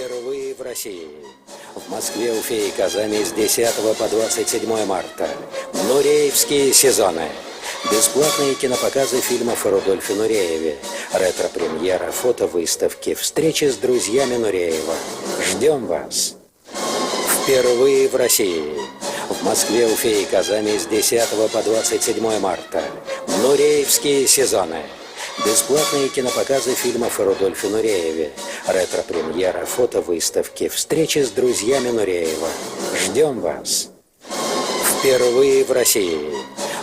Впервые в России. В Москве, Уфе и Казани с 10 по 27 марта. Нуреевские сезоны. Бесплатные кинопоказы фильмов о Рудольфе Нурееве. Ретро-премьера, фотовыставки, встречи с друзьями Нуреева. Ждем вас. Впервые в России. В Москве, Уфе и Казани с 10 по 27 марта. Нуреевские сезоны. Бесплатные кинопоказы фильмов о Рудольфе Нурееве. Ретро-премьера, фотовыставки, встречи с друзьями Нуреева. Ждем вас. Впервые в России.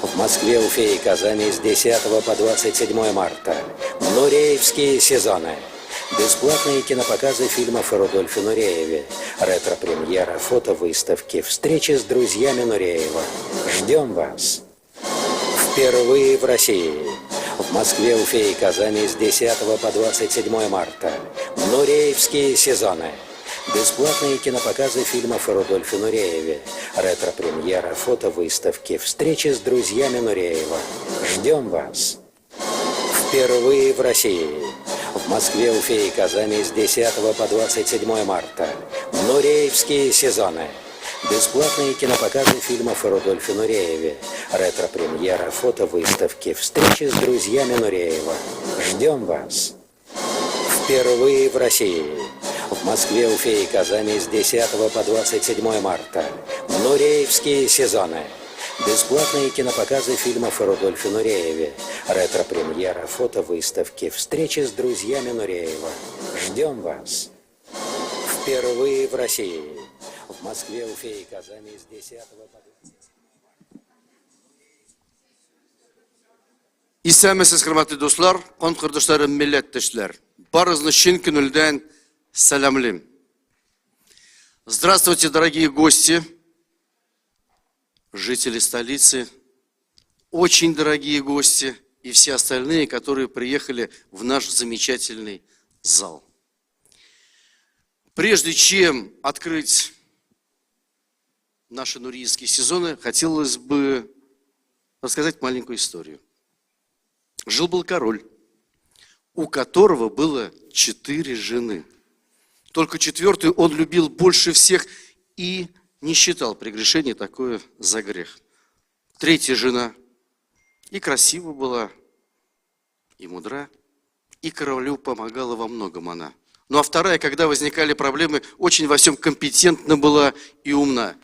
В Москве, Уфе и Казани с 10 по 27 марта. Нуреевские сезоны. Бесплатные кинопоказы фильмов о Рудольфе Нурееве. Ретро-премьера, фотовыставки, встречи с друзьями Нуреева. Ждем вас. Впервые в России. В Москве, Уфе и Казани с 10 по 27 марта. Нуреевские сезоны. Бесплатные кинопоказы фильмов о Рудольфе Нурееве. Ретро-премьера, фотовыставки, встречи с друзьями Нуреева. Ждем вас. Впервые в России. В Москве, Уфе и Казани с 10 по 27 марта. Нуреевские сезоны. Бесплатные кинопоказы фильмов о Рудольфе Нурееве. Ретро-премьера, фотовыставки, встречи с друзьями Нуреева. Ждем вас. Впервые в России. В Москве, Уфе и Казани с 10 по 27 марта. Нуреевские сезоны. Бесплатные кинопоказы фильмов о Рудольфе Нурееве. Ретро-премьера, фотовыставки, встречи с друзьями Нуреева. Ждем вас. Впервые в России. В Москве, Уфе и Казани с 10 по 27. Исәмесез, хөрмәтле дуслар, кан кырдышларым, милләттәшләр. Барыгызны чын күңелдән сәламлыйм. Здравствуйте, дорогие гости, жители столицы, очень дорогие гости и все остальные, которые приехали в наш замечательный зал. Прежде чем открыть наши нуреевские сезоны, хотелось бы рассказать маленькую историю. Жил-был король, у которого было 4 жены. Только 4-ю он любил больше всех и не считал прегрешение такое за грех. 3-я жена и красива была, и мудра, и королю помогала во многом она. Ну а 2-я, когда возникали проблемы, очень во всем компетентна была и умна.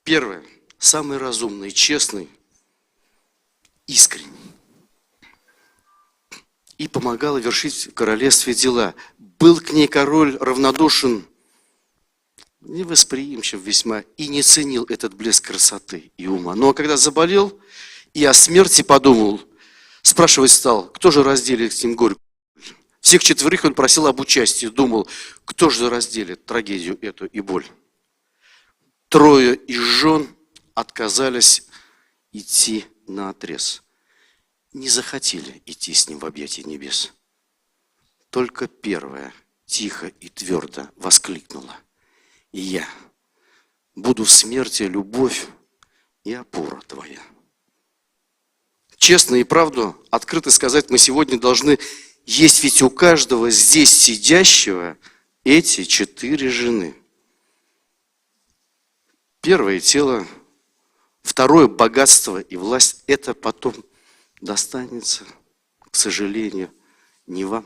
1-я, самый разумный, честный, искренний. И помогала вершить в королевстве дела. Был к ней король равнодушен, невосприимчив весьма, и не ценил этот блеск красоты и ума. Но когда заболел и о смерти подумал, спрашивать стал, кто же разделит с ним горькую. Всех 4 он просил об участии, думал, кто же разделит трагедию эту и боль. 3 из жен отказались идти наотрез. Не захотели идти с ним в объятия небес. Только 1-я тихо и твердо воскликнула: и я буду в смерти любовь и опора твоя. Честно и правду, открыто сказать, мы сегодня должны, есть ведь у каждого здесь сидящего эти 4 жены. 1-е тело, 2-е богатство и власть, это потом достанется, к сожалению, не вам.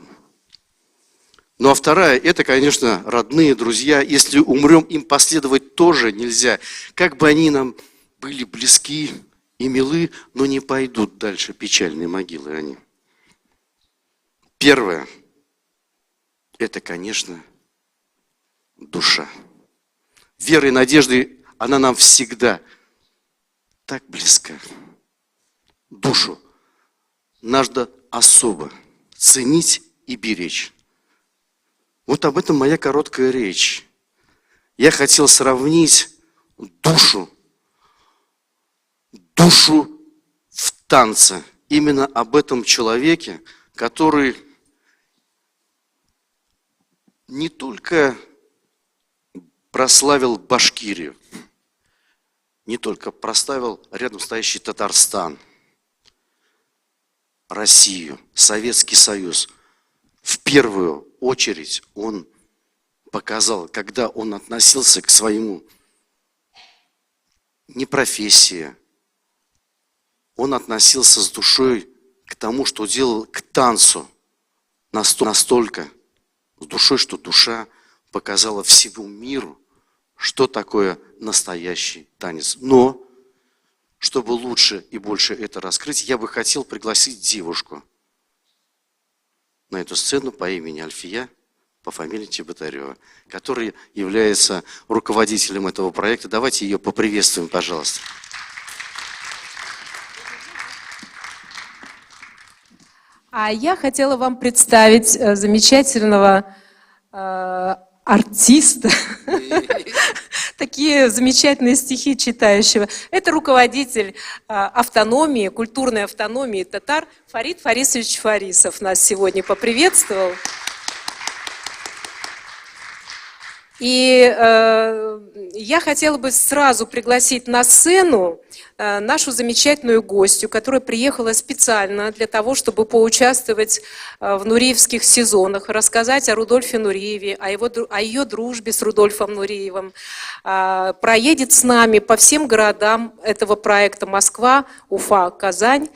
Ну а 2-я, это, конечно, родные, друзья. Если умрем, им последовать тоже нельзя. Как бы они нам были близки и милы, но не пойдут дальше печальные могилы они. 1-я, это, конечно, душа. Верой и надеждой она нам всегда так близка. Душу надо особо ценить и беречь. Вот об этом моя короткая речь. Я хотел сравнить душу в танце. Именно об этом человеке, который не только прославил Башкирию, не только прославил рядом стоящий Татарстан, Россию, Советский Союз. В первую очередь он показал, когда он относился к своему не профессии, он относился с душой к тому, что делал, к танцу, настолько с душой, что душа показала всему миру, что такое настоящий танец. Но, чтобы лучше и больше это раскрыть, я бы хотел пригласить девушку на эту сцену по имени Альфия, по фамилии Чеботарева, которая является руководителем этого проекта. Давайте ее поприветствуем, пожалуйста. А я хотела вам представить замечательного артиста, такие замечательные стихи читающего. Это руководитель автономии, культурной автономии татар Фарид Фарисович Фарисов нас сегодня поприветствовал. И я хотела бы сразу пригласить на сцену нашу замечательную гостью, которая приехала специально для того, чтобы поучаствовать в нуриевских сезонах, рассказать о Рудольфе Нуриеве, о ее дружбе с Рудольфом Нуриевым. Проедет с нами по всем городам этого проекта: Москва, Уфа, Казань.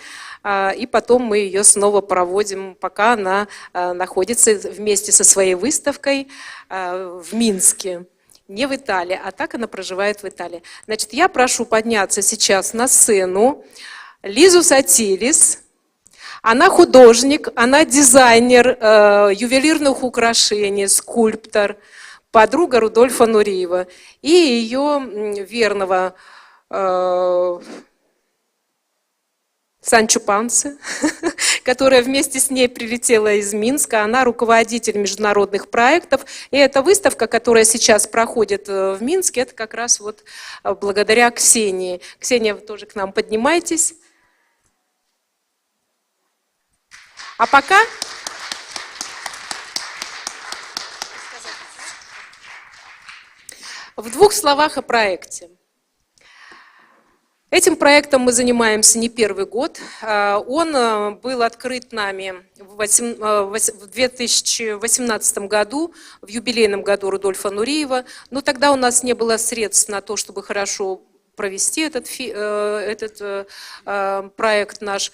И потом мы ее снова проводим, пока она находится вместе со своей выставкой в Минске. Не в Италии, а так она проживает в Италии. Значит, я прошу подняться сейчас на сцену Лизу Сатилис. Она художник, она дизайнер ювелирных украшений, скульптор, подруга Рудольфа Нуриева и ее верного Санчо Панса, которая вместе с ней прилетела из Минска. Она руководитель международных проектов. И эта выставка, которая сейчас проходит в Минске, это как раз вот благодаря Ксении. Ксения, вы тоже к нам поднимайтесь. А пока... В двух словах о проекте. Этим проектом мы занимаемся не первый год. Он был открыт нами в 2018 году, в юбилейном году Рудольфа Нуриева. Но тогда у нас не было средств на то, чтобы хорошо провести этот проект наш.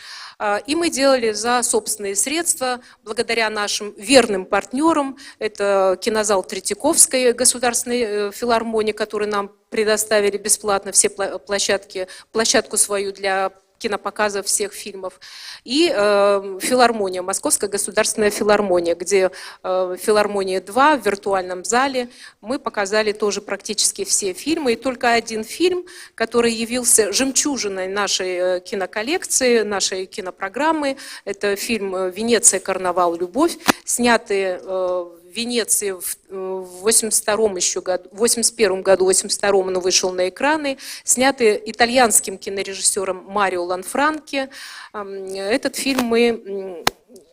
И мы делали за собственные средства, благодаря нашим верным партнерам. Это кинозал Третьяковской государственной филармонии, который нам предоставили бесплатно все площадку свою для кинопоказов всех фильмов. И филармония, Московская государственная филармония, где филармония 2 в виртуальном зале. Мы показали тоже практически все фильмы. И только один фильм, который явился жемчужиной нашей киноколлекции, нашей кинопрограммы, это фильм «Венеция. Карнавал. Любовь», снятый в Венеции в 81 году, 82-м он вышел на экраны, снятый итальянским кинорежиссером Марио Ланфранки. Этот фильм мы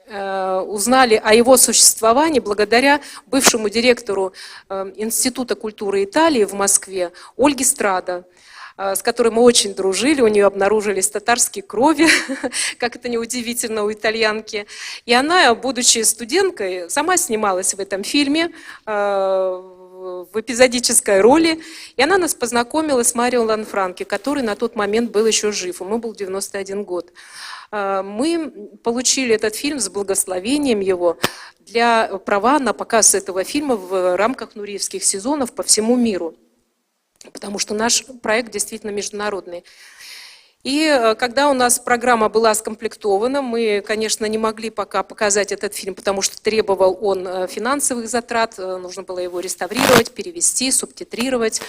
узнали о его существовании благодаря бывшему директору Института культуры Италии в Москве Ольге Страдо, с которой мы очень дружили, у нее обнаружились татарские крови, как это неудивительно у итальянки. И она, будучи студенткой, сама снималась в этом фильме, в эпизодической роли. И она нас познакомила с Марио Ланфранки, который на тот момент был еще жив, ему был 91 год. Мы получили этот фильм с благословением его для права на показ этого фильма в рамках нуриевских сезонов по всему миру. Потому что наш проект действительно международный. И когда у нас программа была скомплектована, мы, конечно, не могли пока показать этот фильм, потому что требовал он финансовых затрат, нужно было его реставрировать, перевести, субтитрировать.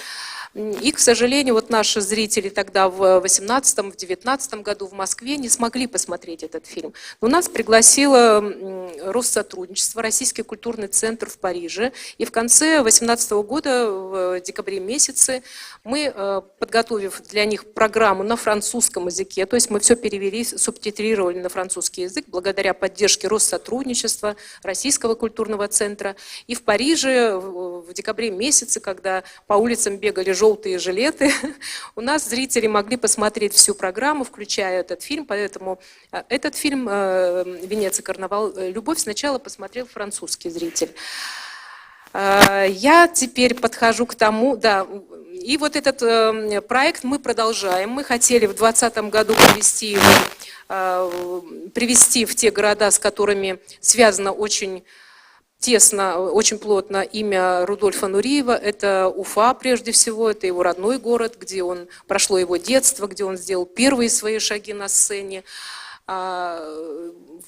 И, к сожалению, вот наши зрители тогда в 18-м, в 19-м году в Москве не смогли посмотреть этот фильм. Но нас пригласило Россотрудничество, Российский культурный центр в Париже. И в конце 18-го года, в декабре месяце, мы, подготовив для них программу на французском языке, то есть мы все перевели, субтитрировали на французский язык, благодаря поддержке Россотрудничества, Российского культурного центра. И в Париже в декабре месяце, когда по улицам бегали желтые жилеты, у нас зрители могли посмотреть всю программу, включая этот фильм. Поэтому этот фильм «Венеция. Карнавал. Любовь» сначала посмотрел французский зритель. Я теперь подхожу к тому, да, и вот этот проект мы продолжаем. Мы хотели в 2020 году привести в те города, с которыми связано очень тесно, очень плотно имя Рудольфа Нуриева. Это Уфа, прежде всего, это его родной город, где он прошло его детство, где он сделал первые свои шаги на сцене.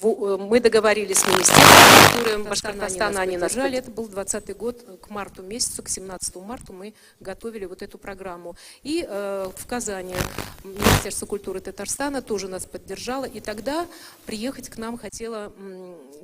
Мы договорились с Министерством культуры Башкортостана, они нас поддержали. Это был 2020 год, к марту месяцу, к 17 марту мы готовили вот эту программу. И в Казани Министерство культуры Татарстана тоже нас поддержало. И тогда приехать к нам хотела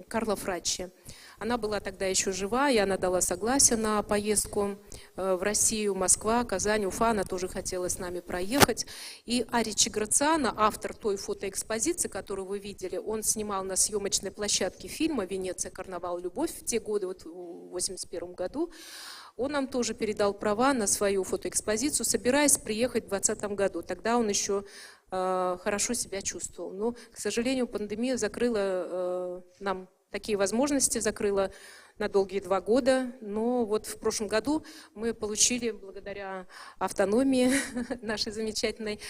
Карла Фраччи. Она была тогда еще жива, и она дала согласие на поездку в Россию, Москва, Казань, Уфа. Она тоже хотела с нами проехать. И Ари Чиграциана, автор той фотоэкспозиции, которую вы видели, он снимал на съемочной площадке фильма «Венеция, карнавал, любовь» в те годы, вот в 1981 году. Он нам тоже передал права на свою фотоэкспозицию, собираясь приехать в 2020 году. Тогда он еще хорошо себя чувствовал. Но, к сожалению, пандемия закрыла нам такие возможности, закрыла на долгие 2 года. Но вот в прошлом году мы получили, благодаря автономии нашей замечательной,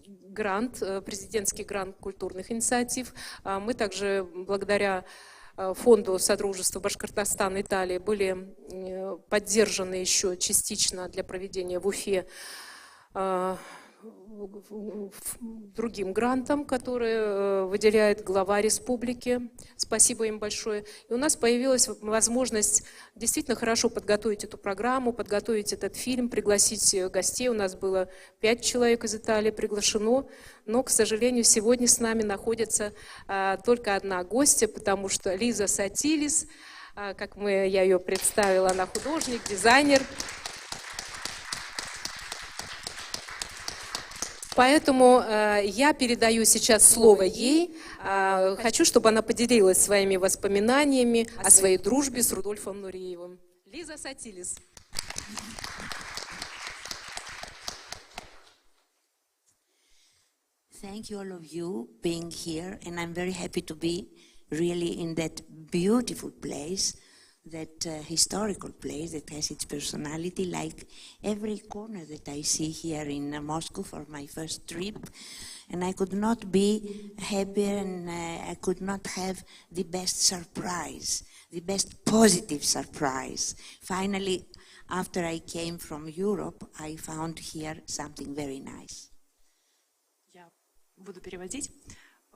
грант, президентский грант культурных инициатив. Мы также, благодаря фонду Содружества Башкортостан Италии, были поддержаны еще частично для проведения в Уфе другим грантом, который выделяет глава республики. Спасибо им большое. И у нас появилась возможность действительно хорошо подготовить эту программу, подготовить этот фильм, пригласить гостей. У нас было 5 человек из Италии приглашено, но, к сожалению, сегодня с нами находится только одна гостья, потому что Лиза Сатилис, как я ее представила, она художник, дизайнер. Поэтому я передаю сейчас слово ей. Хочу, чтобы она поделилась своими воспоминаниями о своей дружбе с Рудольфом Нуриевым. Лиза Сатилис. Thank you all of you being here, and I'm very happy to be really in that beautiful place, that historical place that has its personality, like every corner that I see here in Moscow for my first trip. And I could not be happier, and I could not have the best surprise, the best positive surprise. Finally, after I came from Europe, I found here something very nice. Я буду переводить.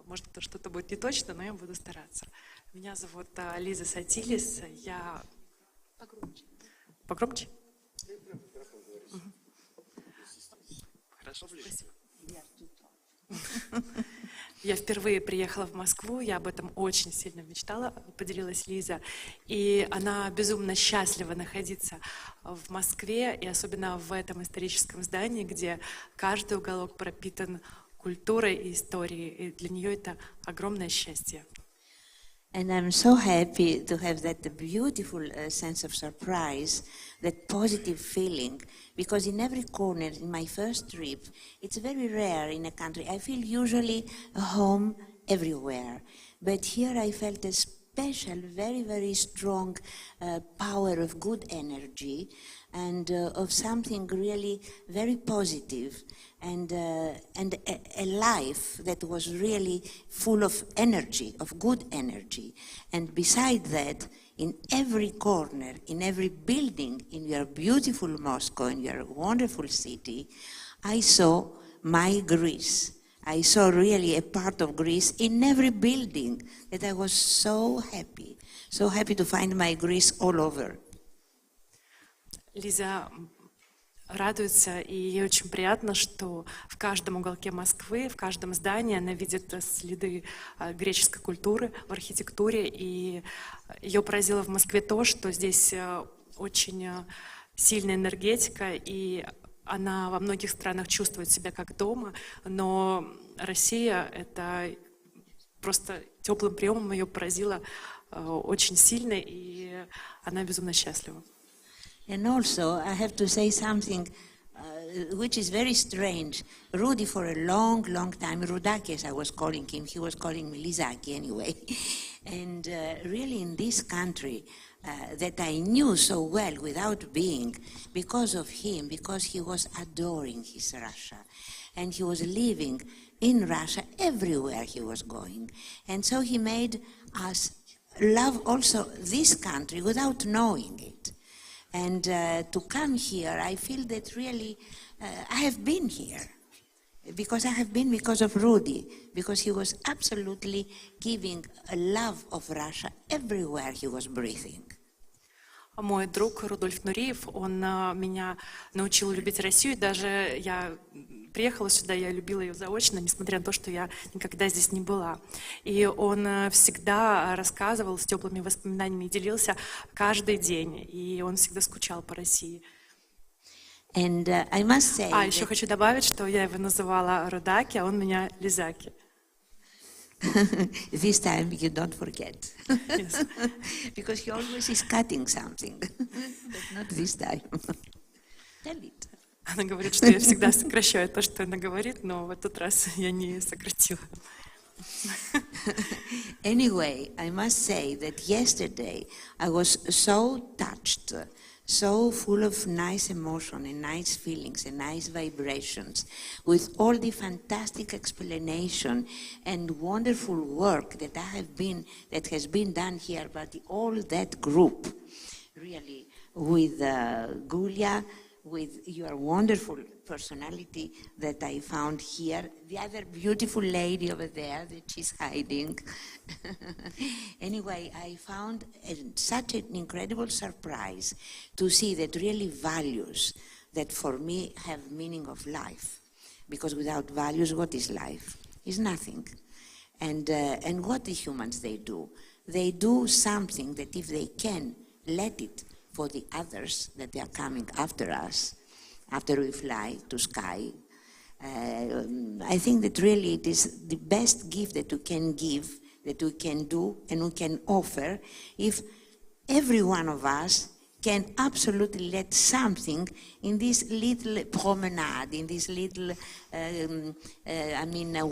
Может, что-то будет не точно, но я буду стараться. Меня зовут Лиза Сатилис. Я... Погромче. Погромче? Хорошо, спасибо. Я впервые приехала в Москву, я об этом очень сильно мечтала, поделилась Лиза. И она безумно счастлива находиться в Москве, и особенно в этом историческом здании, где каждый уголок пропитан культурой и историей. И для нее это огромное счастье. And I'm so happy to have that beautiful sense of surprise, that positive feeling, because in every corner, in my first trip, it's very rare in a country. I feel usually home everywhere, but here I felt a special, very, very strong power of good energy and of something really very positive. And a life that was really full of energy, of good energy. And beside that, in every corner, in every building, in your beautiful Moscow, in your wonderful city, I saw my Greece. I saw really a part of Greece in every building, that I was so happy to find my Greece all over. Лиза радуется, и ей очень приятно, что в каждом уголке Москвы, в каждом здании она видит следы греческой культуры в архитектуре, и ее поразило в Москве то, что здесь очень сильная энергетика, и она во многих странах чувствует себя как дома, но Россия это просто теплым приемом ее поразило очень сильно, и она безумно счастлива. And also, I have to say something which is very strange. Rudy, for a long, long time, Rudaki, as I was calling him, he was calling me Lizaki anyway. And really, in this country, that I knew so well without being, because of him, because he was adoring his Russia. And he was living in Russia everywhere he was going. And so he made us love also this country without knowing it. And to come here, I feel that really I have been here. Because I have been because of Rudy, because he was absolutely giving a love of Russia everywhere he was breathing. Мой друг Рудольф Нуриев, он меня научил любить Россию. Даже я приехала сюда, я любила ее заочно, несмотря на то, что я никогда здесь не была. И он всегда рассказывал с теплыми воспоминаниями и делился каждый день. И он всегда скучал по России. And I must say Еще хочу добавить, что я его называла Рудаки, а он меня Лизаки. this time you don't forget. Yes. Because he always is cutting something. But not this time. Tell it. Она говорит, что я всегда сокращаю то, что она говорит, но в этот раз я не сократила. Anyway, I must say that yesterday I was so touched, so full of nice emotion and nice feelings and nice vibrations with all the fantastic explanation and wonderful work that has been done here by all that group, really, with Gulia, with your wonderful personality that I found here, the other beautiful lady over there that she's hiding. Anyway, I found such an incredible surprise to see that really values that for me have meaning of life. Because without values, what is life? Is nothing. And what the humans they do? They do something that if they can let it for the others that they are coming after us, after we fly to sky, I think that really it is the best gift that we can give, that we can do and we can offer if every one of us can absolutely let something in this little promenade, in this little,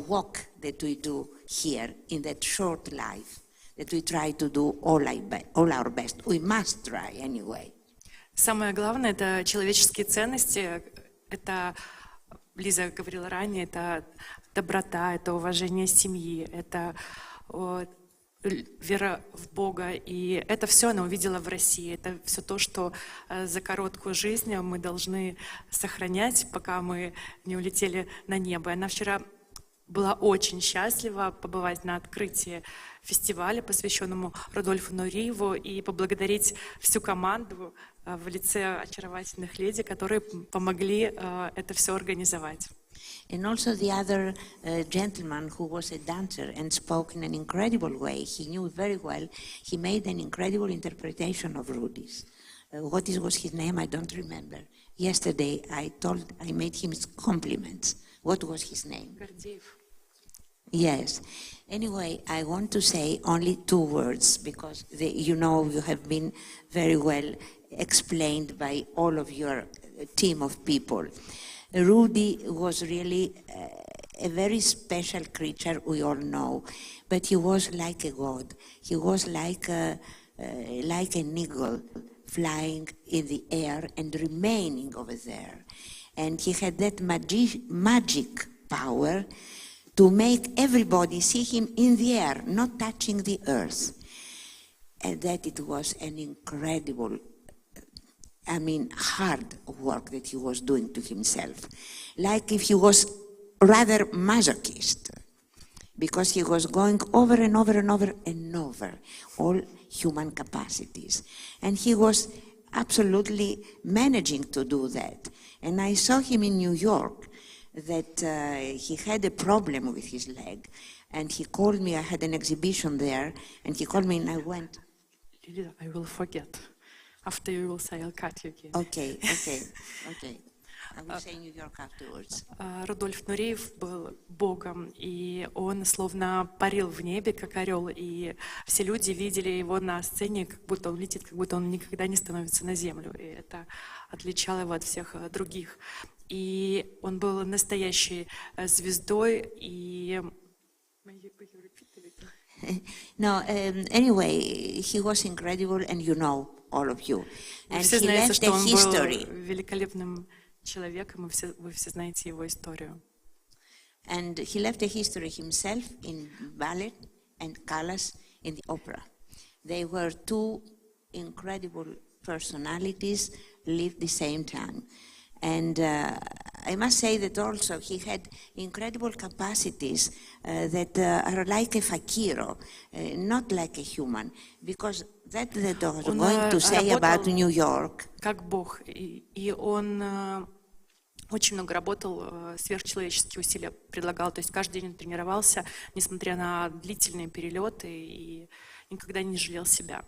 walk that we do here in that short life, that we try to do all our best. We must try anyway. Самое главное — это человеческие ценности. Это, Лиза говорила ранее, это доброта, это уважение семьи, это вера в Бога. И это все она увидела в России. Это все то, что за короткую жизнь мы должны сохранять, пока мы не улетели на небо. Она вчера была очень счастлива побывать на открытии фестиваля, посвященному Рудольфу Нуриеву, и поблагодарить всю команду в лице очаровательных леди, которые помогли это все организовать. And also the other gentleman who was a dancer and spoke in an incredible way. He knew very well. He made an incredible interpretation of Rudy's. What was his name? I don't remember. Yesterday I made him compliments. What was his name? Гордеев. Yes. Anyway, I want to say only 2 words because you have been very well explained by all of your team of people. Rudy was really a very special creature, we all know, but he was like a god. He was like an eagle flying in the air and remaining over there. And he had that magic power to make everybody see him in the air, not touching the earth. And that it was an incredible, hard work that he was doing to himself. Like if he was rather masochist, because he was going over and over and over and over all human capacities. And he was absolutely managing to do that. And I saw him in New York, that he had a problem with his leg, and he called me. I had an exhibition there, and he called me, and I went. Lila, I will forget. After you will say, I'll cut you again. Okay. I will say New York afterwards. Рудольф Нуриев был богом, и он словно парил в небе, как орел, и все люди видели его на сцене, как будто он летит, как будто он никогда не становится на землю, и это отличало его от всех других. И он был настоящей звездой, и No, anyway, he was incredible, and you know, all of you. And Все he знаете, left что a он был history. великолепным человеком, и вы все знаете его историю. And he left a history himself in ballet and Callas in the opera. They were two incredible personalities lived the same time. And I must say that also he had incredible capacities that are like a fakiro, not like a human, because that I was going to say about New York. Как Бог. И он очень много работал, сверхчеловеческие усилия предлагал. То есть каждый день он тренировался, несмотря на длительные перелеты, и никогда не жалел себя.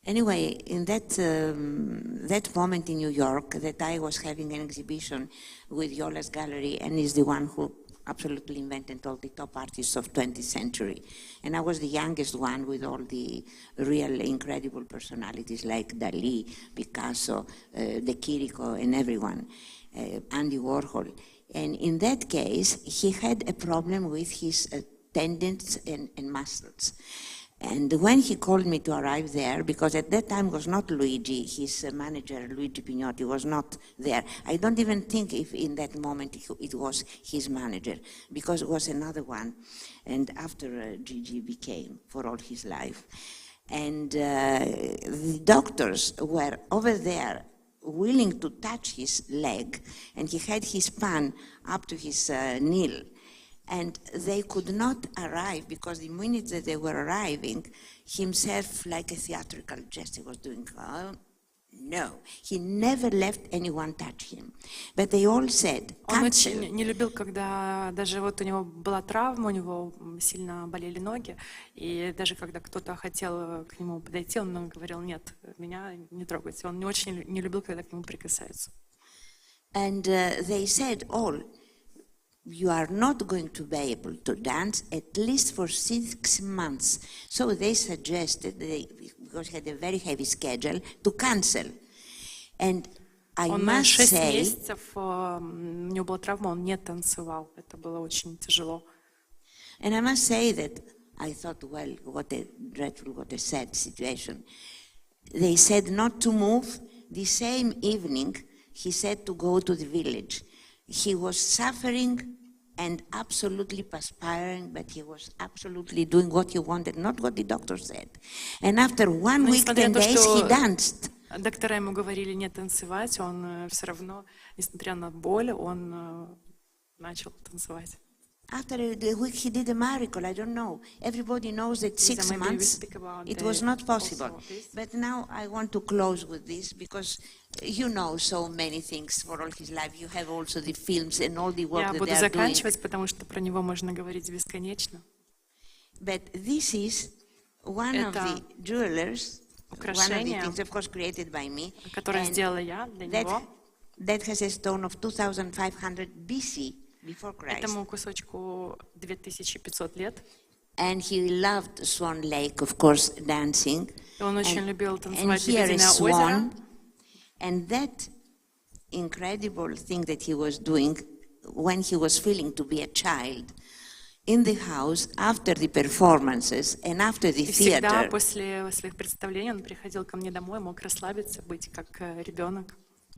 Anyway, in that moment in New York, that I was having an exhibition with Yola's Gallery, and is the one who absolutely invented all the top artists of 20th century. And I was the youngest one with all the real incredible personalities like Dali, Picasso, De Chirico, and everyone, Andy Warhol. And in that case, he had a problem with his tendons and muscles. And when he called me to arrive there, because at that time was not Luigi, his manager, Luigi Pignotti, was not there. I don't even think if in that moment it was his manager, because it was another one. And after Gigi became for all his life. And the doctors were over there willing to touch his leg, and he had his pan up to his knee. And they could not arrive because the minute that they were arriving, himself, like a theatrical gesture, was doing, no. He never left anyone touch him. But they all said, Он очень не любил, когда даже вот у него была травма, у него сильно болели ноги, и даже когда кто-то хотел к нему подойти, он говорил, нет, меня не трогайте. Он не очень не любил, когда к нему прикасаются. And they said all, you are not going to be able to dance at least for 6 months. So they suggested, because he had a very heavy schedule, to cancel. And I must 6 say, месяцев, у него была травма, он не танцевал. Это было очень тяжело. and I must say that I thought, well, what a dreadful, what a sad situation. They said not to move. The same evening, he said to go to the village. He was suffering and absolutely perspiring, but he was absolutely doing what he wanted, not what the doctor said. And after 1 week, 10 days, he danced. Доктора ему говорили не танцевать, он все равно, несмотря на боль, он начал танцевать. After a week, he did a miracle. I don't know. Everybody knows that 6 maybe we months, speak about it the- was not possible. also this. But now I want to close with this because you know so many things for all his life. You have also the films and all the work Я that буду they are doing. заканчивать, потому что про него можно говорить бесконечно. But this is one of Это the jewelers, one of the украшение, things, of course, created by me. которое and сделала я для него. that has a stone of 2500 BC, before Christ. Этому кусочку 2500 лет. And he loved Swan Lake, of course, dancing. И он очень любил And танцевать here «Лебединое is озеро». Swan. And that incredible thing that he was doing when he was feeling to be a child in the house after the performances and after the И всегда theater. после своих представлений он приходил ко мне домой, мог расслабиться, быть как ребенок.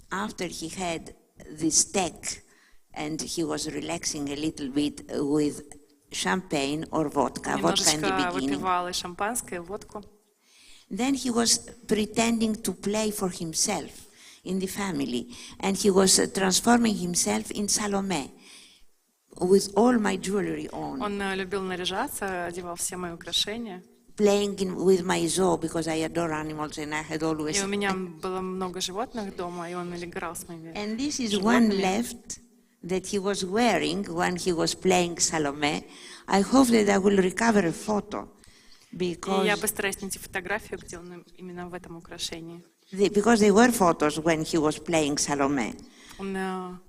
After he had the steak and he was relaxing a little bit with champagne or vodka in the Немножечко beginning. выпивал и шампанское, и водку. Then he was pretending to play for himself in the family, and he was transforming himself in Salome with all my jewelry on, Он любил наряжаться, одевал все мои украшения. playing with my zoo because I adore animals and I had И always. у меня было много животных дома, и он играл с моими And this is one животными. left that he was wearing when he was playing Salome. I hope that I will recover a photo И because я постараюсь найти фотографию, где он именно в этом украшении. because there were photos when he was playing Salome. Он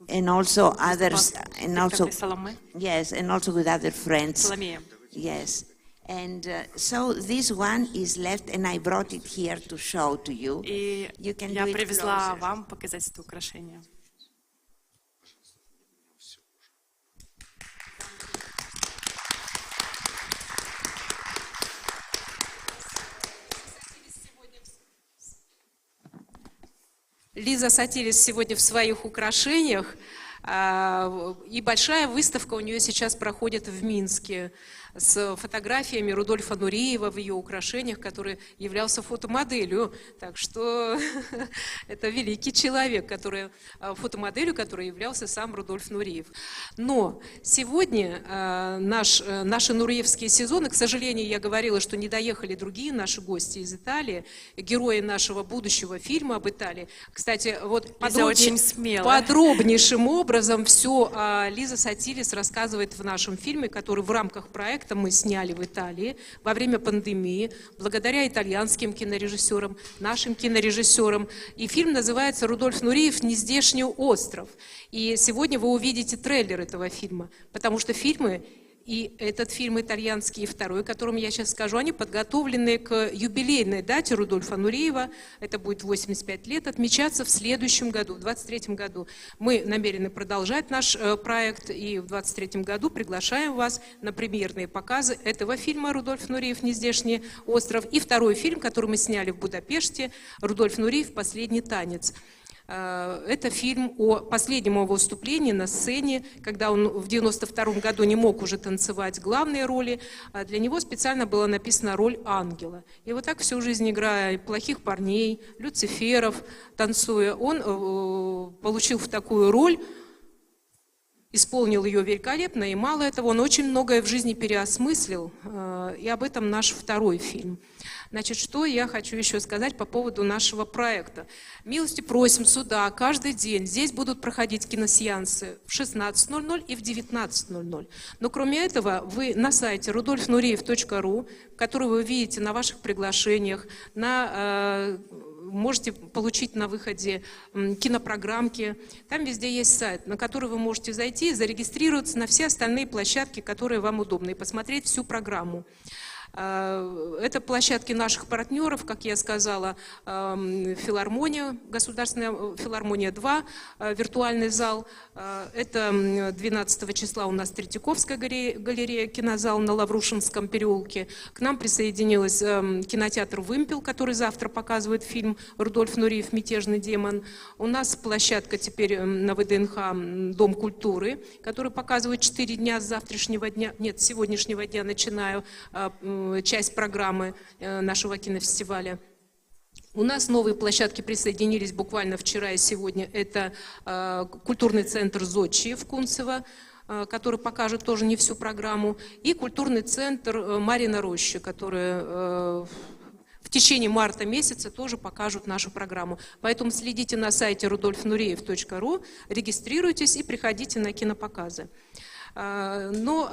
And also others, and also, Соломе. yes, and also with other friends. Соломея. Yes. And so this one is left, and I brought it here to show to you. И You can я do it привезла closer. вам показать это украшение. Лиза Сатилис сегодня в своих украшениях, и большая выставка у нее сейчас проходит в Минске с фотографиями Рудольфа Нуреева в ее украшениях, который являлся фотомоделью. Так что это великий человек, фотомоделью, который являлся сам Рудольф Нуреев. Но сегодня наши нуреевские сезоны, к сожалению, я говорила, что не доехали другие наши гости из Италии, герои нашего будущего фильма об Италии. Кстати, вот подробнейшим образом все Лиза Сатилис рассказывает в нашем фильме, который в рамках проекта мы сняли в Италии во время пандемии, благодаря итальянским кинорежиссерам, нашим кинорежиссерам. И фильм называется «Рудольф Нуреев. Нездешний остров». И сегодня вы увидите трейлер этого фильма, потому что фильмы, и этот фильм итальянский, и второй, о котором я сейчас скажу, они подготовлены к юбилейной дате Рудольфа Нуреева. Это будет 85 лет, отмечаться в следующем году, в 23 году. Мы намерены продолжать наш проект, и в 23 году приглашаем вас на премьерные показы этого фильма «Рудольф Нуреев. Нездешний остров» и второй фильм, который мы сняли в Будапеште, «Рудольф Нуреев. Последний танец». Это фильм о последнем его выступлении на сцене, когда он в 92 году не мог уже танцевать главные роли. Для него специально была написана роль ангела. И вот так всю жизнь, играя плохих парней, люциферов, танцуя, он получил в такую роль, исполнил ее великолепно, и мало этого, он очень многое в жизни переосмыслил, и об этом наш второй фильм. Значит, что я хочу еще сказать по поводу нашего проекта. Милости просим сюда каждый день. Здесь будут проходить киносеансы в 16:00 и в 19:00. Но кроме этого, вы на сайте rudolfnureev.ru, который вы видите на ваших приглашениях, можете получить на выходе кинопрограммки. Там везде есть сайт, на который вы можете зайти и зарегистрироваться на все остальные площадки, которые вам удобны, и посмотреть всю программу. Это площадки наших партнеров, как я сказала, филармония, Государственная филармония 2, виртуальный зал. Это 12 числа у нас Третьяковская галерея, кинозал на Лаврушинском переулке. К нам присоединилась кинотеатр «Вымпел», который завтра показывает фильм «Рудольф Нуреев. Мятежный демон». У нас площадка теперь на ВДНХ «Дом культуры», который показывает 4 дня с завтрашнего дня, нет, с сегодняшнего дня начинаю часть программы нашего кинофестиваля. У нас новые площадки присоединились буквально вчера и сегодня. Это культурный центр «Зодчие» в Кунцево, который покажет тоже не всю программу, и культурный центр «Марьина роща», который в течение марта месяца тоже покажут нашу программу. Поэтому следите на сайте rudolfnureev.ru, регистрируйтесь и приходите на кинопоказы. Но,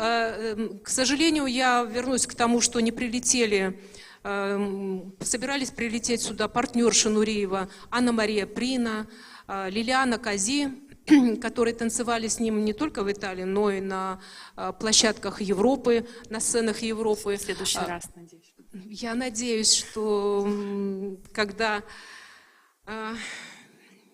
к сожалению, я вернусь к тому, что не прилетели, собирались прилететь сюда партнерши Нуреева Анна-Мария Прина, Лилиана Кази, которые танцевали с ним не только в Италии, но и на площадках Европы, на сценах Европы. В следующий раз, надеюсь. Я надеюсь, что когда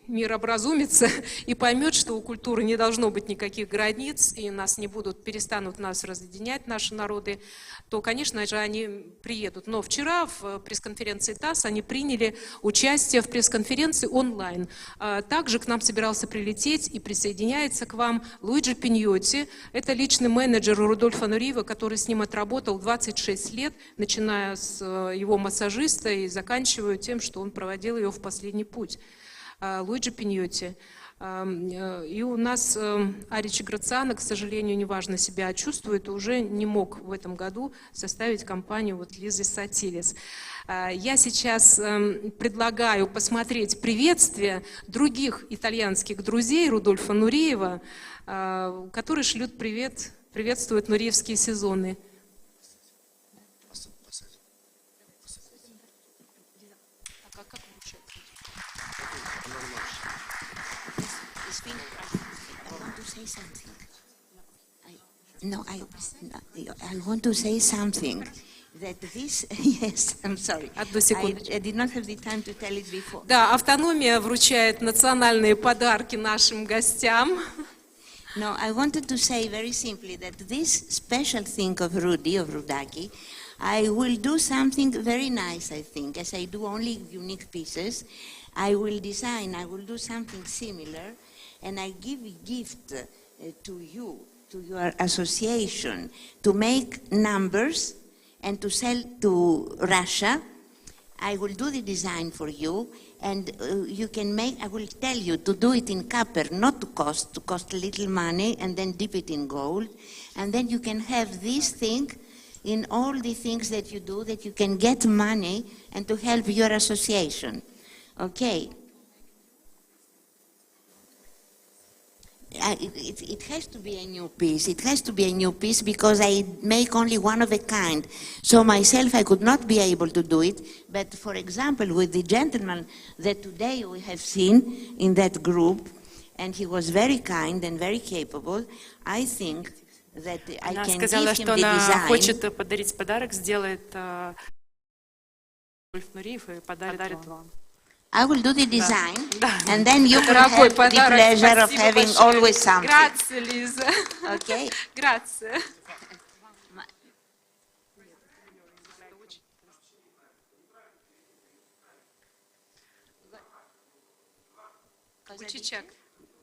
мир образумится и поймет, что у культуры не должно быть никаких границ, и перестанут нас разъединять, наши народы, то, конечно же, они приедут. Но вчера в пресс-конференции ТАСС они приняли участие в пресс-конференции онлайн. Также к нам собирался прилететь и присоединяется к вам Луиджи Пиньотти. Это личный менеджер Рудольфа Нуреева, который с ним отработал 26 лет, начиная с его массажиста и заканчивая тем, что он проводил ее в последний путь. Луиджи Пиньотти. И у нас Аричи Грациано, к сожалению, неважно себя чувствует, и уже не мог в этом году составить компанию Лизы Сатилис. Я сейчас предлагаю посмотреть приветствие других итальянских друзей Рудольфа Нуреева, которые шлют привет, приветствуют нуреевские сезоны. I want to say something. That this, yes, I'm sorry. I did not have the time to tell it before. Да, автономия вручает национальные подарки нашим гостям. No, I wanted to say very simply that this special thing of Rudy, of Rudaki, I will do something very nice, I think, as I do only unique pieces. I will design, I will do something similar, and I give a gift to you, to your association, to make numbers and to sell to Russia. I will do the design for you, and you can make, I will tell you to do it in copper, not to cost a little money, and then dip it in gold. And then you can have this thing in all the things that you do, that you can get money and to help your association. Okay. It has to be a new piece. It has to be a new piece because I make only one of a kind. So myself, I could not be able to do it. But for example, with the gentleman that today we have seen in that group, and he was very kind and very capable, I think that I Она can сказала, give him что the она design. хочет подарить подарок, сделает Рудольф Нуриев и подарит вам. I will do the design, Да. and then you will Дорогой have the подарок, pleasure of спасибо having большое. always something. Грация, Лиза. Okay? Грация. Гульчичак.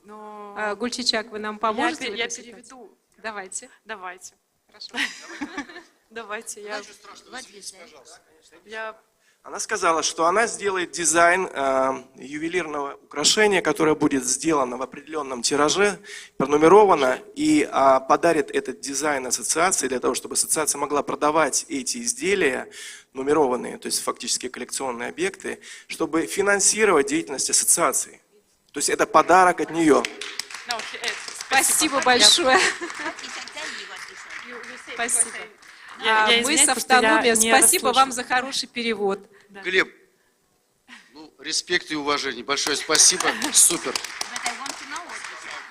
Но Гульчичак, вы нам поможете? в я этой ситуации? переведу. Давайте. Давайте. Хорошо. Давайте. Я Она сказала, что она сделает дизайн ювелирного украшения, которое будет сделано в определенном тираже, пронумеровано, и подарит этот дизайн ассоциации для того, чтобы ассоциация могла продавать эти изделия, нумерованные, то есть фактически коллекционные объекты, чтобы финансировать деятельность ассоциации. То есть это подарок от нее. Спасибо большое. Спасибо. Мы извиняюсь, с потому что я автономией. не Спасибо расслышала. вам за хороший перевод. Глеб, респект и уважение. Большое спасибо. Супер.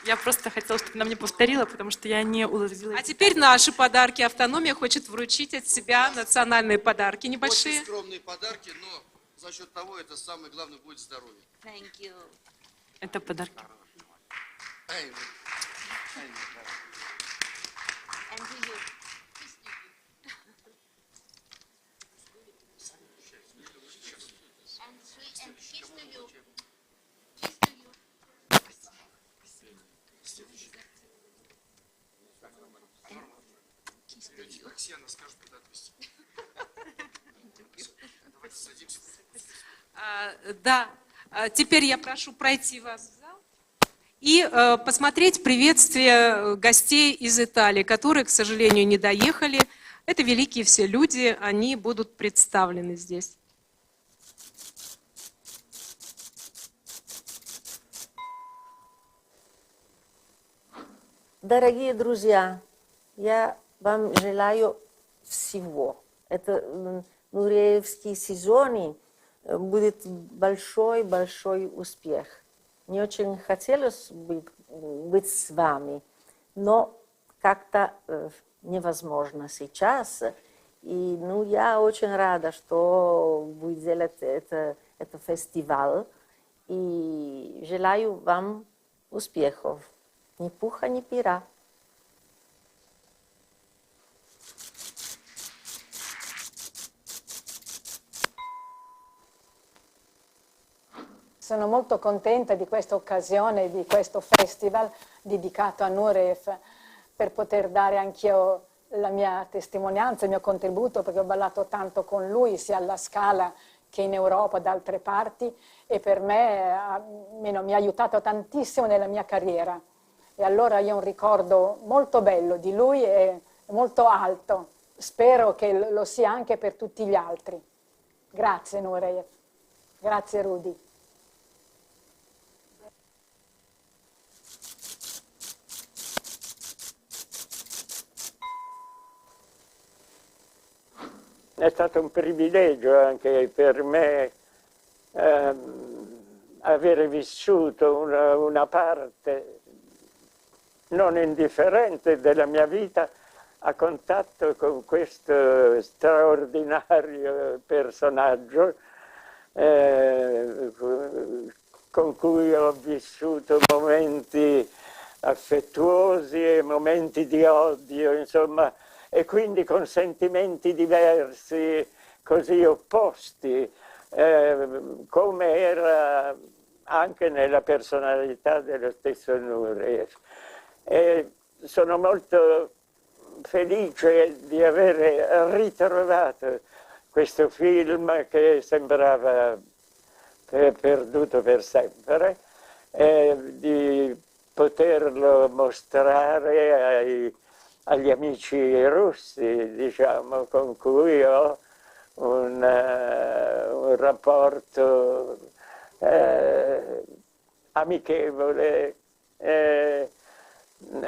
Я просто хотела, чтобы она мне повторила, потому что я не уловила. А теперь наши подарки. Автономия хочет вручить от себя национальные подарки небольшие. Очень скромные подарки, но за счет того, это самое главное, будет здоровье. Thank you. Это подарки. And to you. And kiss to you. Kiss to you. Kiss to you. Оксана скажет, куда отвезти. Давайте садимся. Да, теперь я прошу пройти вас в зал и посмотреть приветствие гостей из Италии, которые, к сожалению, не доехали. Это великие все люди, они будут представлены здесь. Дорогие друзья, я вам желаю всего. Это Нуреевский сезон будет большой успех. Мне очень хотелось быть с вами, но как-то невозможно сейчас. И я очень рада, что будет делать это фестиваль. И желаю вам успехов. Ни пуха, ни пера. Sono molto contenta di questa occasione, di questo festival dedicato a Nureyev, per poter dare anch'io la mia testimonianza, il mio contributo, perché ho ballato tanto con lui, sia alla Scala che in Europa, da altre parti, e per me mi ha aiutato tantissimo nella mia carriera. E allora io ho un ricordo molto bello di lui e molto alto. Spero che lo sia anche per tutti gli altri. Grazie Nureyev. Grazie Rudy. È stato un privilegio anche per me avere vissuto una parte non indifferente della mia vita a contatto con questo straordinario personaggio con cui ho vissuto momenti affettuosi e momenti di odio, insomma, e quindi con sentimenti diversi, così opposti, come era anche nella personalità dello stesso Nureyev. E sono molto felice di aver ritrovato questo film che sembrava perduto per sempre, di poterlo mostrare agli amici russi, diciamo, con cui ho un rapporto amichevole.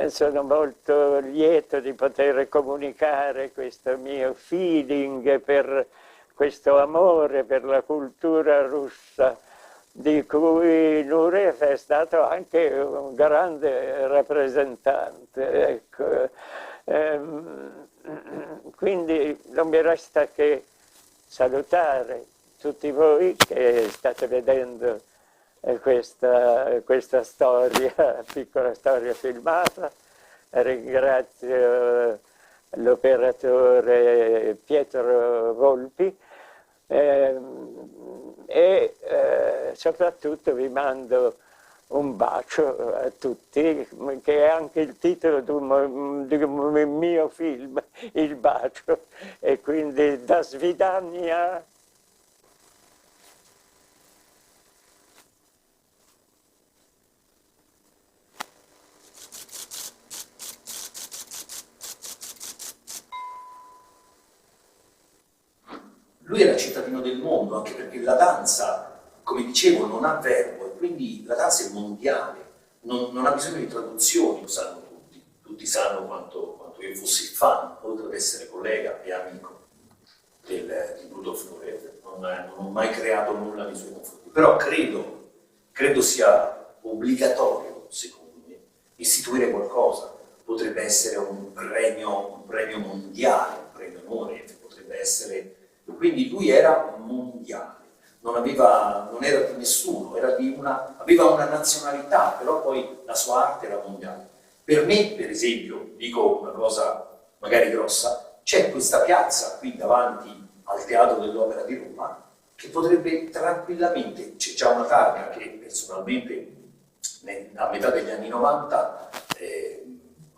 Sono molto lieto di poter comunicare questo mio feeling per questo amore per la cultura russa, di cui Nureyev è stato anche un grande rappresentante. Ecco. Quindi non mi resta che salutare tutti voi che state vedendo questa storia, piccola storia filmata. Ringrazio l'operatore Pietro Volpi e soprattutto vi mando un bacio a tutti, che è anche il titolo di un mio film, Il bacio, e quindi da svidania. Lui era cittadino del mondo, anche perché la danza, come dicevo, non ha verbo, e quindi la danza è mondiale, non ha bisogno di traduzioni, lo sanno tutti sanno quanto io fossi fan, oltre ad essere collega e amico di Rudolf Nureyev. Non ho mai creato nulla nei suoi confronti, però credo sia obbligatorio, secondo me, istituire qualcosa. Potrebbe essere un premio mondiale, un premio Nureyev, potrebbe essere... Quindi lui era mondiale, non era di nessuno, aveva una nazionalità, però poi la sua arte era mondiale. Per me, per esempio, dico una cosa magari grossa, c'è questa piazza qui davanti al Teatro dell'Opera di Roma che potrebbe tranquillamente, c'è già una targa che personalmente a metà degli anni 90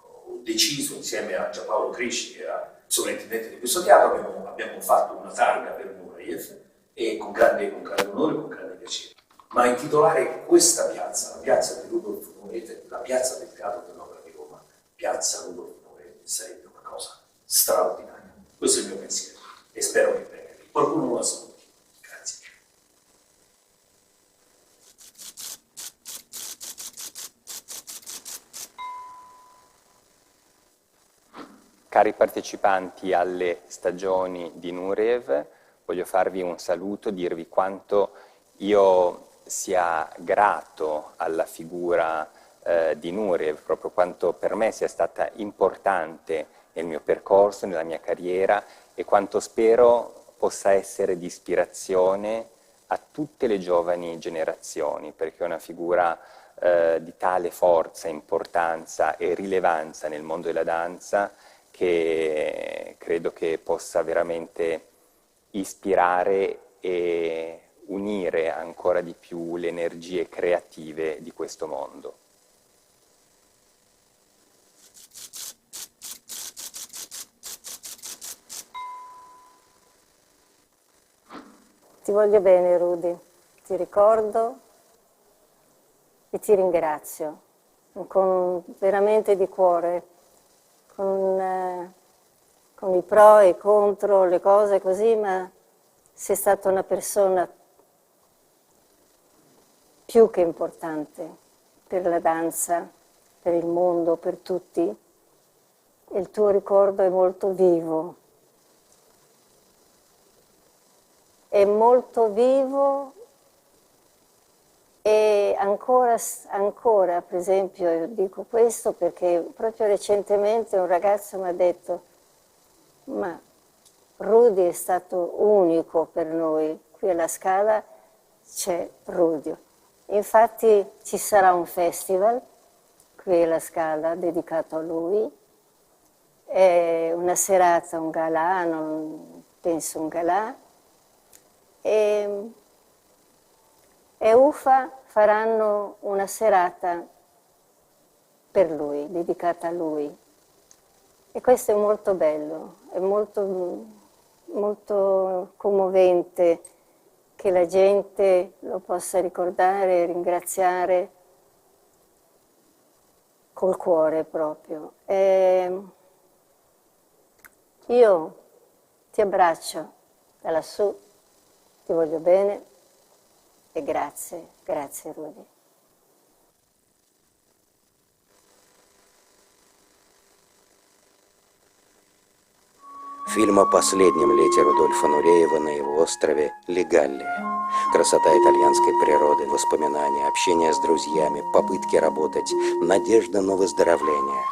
ho deciso insieme a Giampaolo Cresci, che era sovrintendente di questo teatro, abbiamo fatto una targa per Nureyev e con grande onore, con grande piacere. Ma intitolare questa piazza, la piazza di Rudolf Nureyev, la piazza del Teatro dell'Opera di Roma, piazza Rudolf Nureyev, sarebbe una cosa straordinaria. Questo è il mio pensiero e spero che qualcuno lo ascolti. Grazie. Cari partecipanti alle stagioni di Nureyev, voglio farvi un saluto, dirvi quanto io sia grato alla figura di Nureyev, proprio quanto per me sia stata importante nel mio percorso, nella mia carriera, e quanto spero possa essere di ispirazione a tutte le giovani generazioni, perché è una figura di tale forza, importanza e rilevanza nel mondo della danza che credo che possa veramente ispirare e unire ancora di più le energie creative di questo mondo. Ti voglio bene, Rudy, ti ricordo e ti ringrazio veramente di cuore. Con i pro e i contro, le cose così, ma sei stata una persona più che importante per la danza, per il mondo, per tutti. E il tuo ricordo è molto vivo. È molto vivo e ancora, per esempio, io dico questo perché proprio recentemente un ragazzo mi ha detto: ma Rudy è stato unico per noi, qui alla Scala c'è Rudy. Infatti ci sarà un festival qui alla Scala dedicato a lui, è una serata, un galà, penso un galà, e UFA faranno una serata per lui, dedicata a lui. E questo è molto bello, è molto commovente che la gente lo possa ricordare e ringraziare col cuore proprio. Io ti abbraccio da lassù, ti voglio bene e grazie Rudy. Фильм о последнем лете Рудольфа Нуреева на его острове Легаллия. Красота итальянской природы, воспоминания, общение с друзьями, попытки работать, надежда на выздоровление.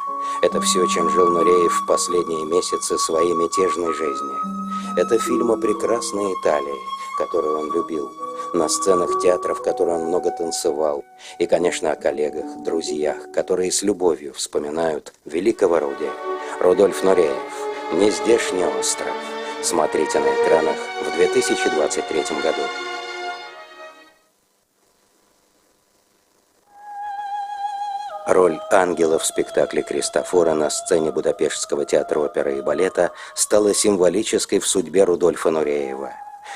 Это все, чем жил Нуреев в последние месяцы своей мятежной жизни. Это фильм о прекрасной Италии, которую он любил, на сценах театра, в которой он много танцевал, и, конечно, о коллегах, друзьях, которые с любовью вспоминают великого Руди. Рудольф Нуреев. «Нездешний остров». Смотрите на экранах в 2023 году. Роль ангела в спектакле Кристофора на сцене Будапештского театра оперы и балета стала символической в судьбе Рудольфа Нуреева.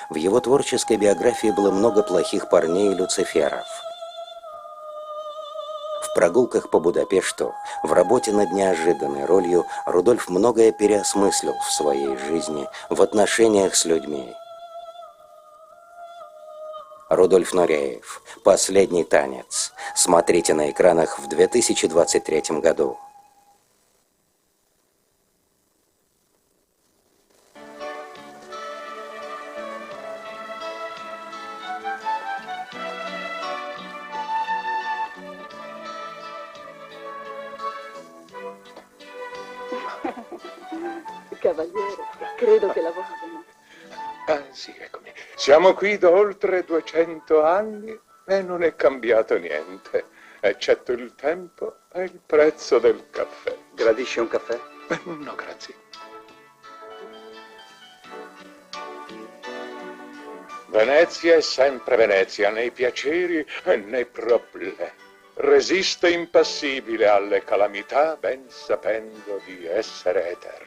В его творческой биографии было много плохих парней и люциферов. В прогулках по Будапешту, в работе над неожиданной ролью, Рудольф многое переосмыслил в своей жизни, в отношениях с людьми. Рудольф Нуреев. «Последний танец». Смотрите на экранах в 2023 году. Cavaliere, credo che la vostra... Ah, sì, eccomi. Siamo qui da oltre 200 anni e non è cambiato niente, eccetto il tempo e il prezzo del caffè. Gradisce un caffè? No, grazie. Venezia è sempre Venezia, nei piaceri e nei problemi. Resiste impassibile alle calamità, ben sapendo di essere eterna.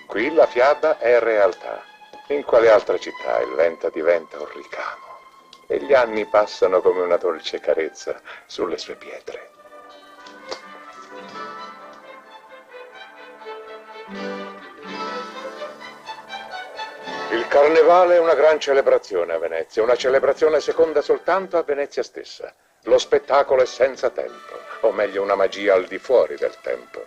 Qui la fiaba è realtà. In quale altra città il vento diventa un ricamo e gli anni passano come una dolce carezza sulle sue pietre. Il carnevale è una gran celebrazione a Venezia, una celebrazione seconda soltanto a Venezia stessa. Lo spettacolo è senza tempo, o meglio una magia al di fuori del tempo.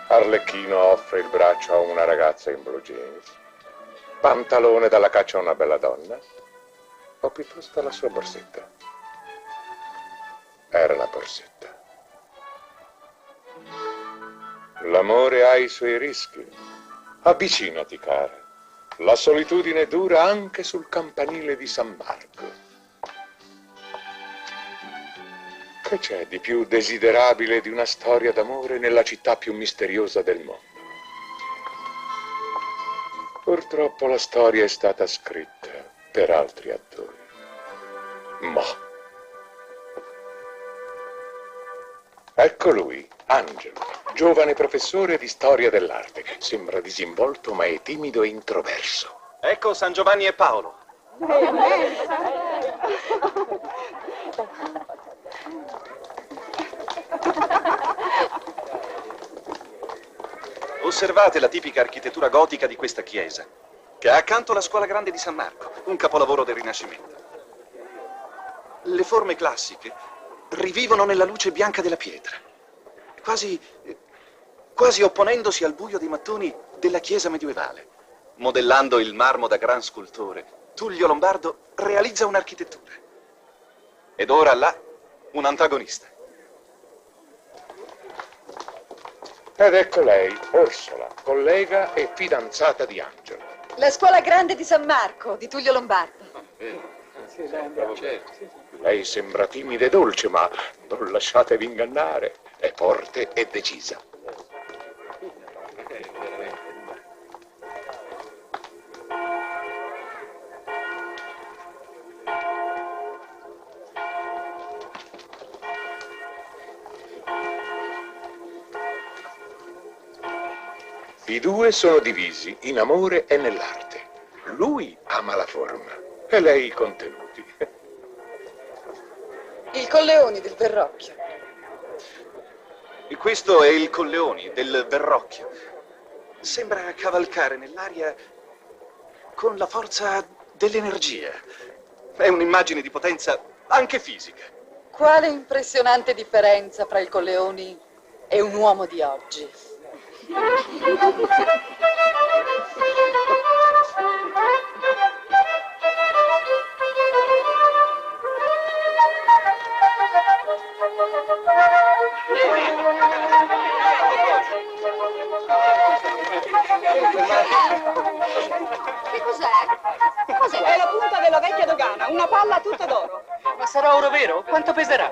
Arlecchino offre il braccio a una ragazza in blue jeans, Pantalone dalla caccia a una bella donna, o piuttosto la sua borsetta. Era la borsetta. L'amore ha i suoi rischi. Avvicinati, cara. La solitudine dura anche sul campanile di San Marco. Che c'è di più desiderabile di una storia d'amore nella città più misteriosa del mondo? Purtroppo la storia è stata scritta per altri attori. Ma ecco lui, Angelo, giovane professore di storia dell'arte. Sembra disinvolto ma è timido e introverso. Ecco San Giovanni e Paolo. Osservate la tipica architettura gotica di questa chiesa, che ha accanto la scuola grande di San Marco, un capolavoro del Rinascimento. Le forme classiche rivivono nella luce bianca della pietra, quasi opponendosi al buio dei mattoni della chiesa medievale. Modellando il marmo da gran scultore, Tullio Lombardo realizza un'architettura. Ed ora là un antagonista. Ed ecco lei, Orsola, collega e fidanzata di Angelo. La scuola grande di San Marco, di Tullio Lombardo. Lei sembra timida e dolce, ma non lasciatevi ingannare. È forte e decisa. I due sono divisi in amore e nell'arte. Lui ama la forma e lei i contenuti. Il Colleoni del Verrocchio. E questo è il Colleoni del Verrocchio. Sembra cavalcare nell'aria con la forza dell'energia. È un'immagine di potenza anche fisica. Quale impressionante differenza fra il Colleoni e un uomo di oggi. Che cos'è? Cos'è? È la punta della vecchia dogana, una palla tutta d'oro. Ma sarà oro vero? Quanto peserà?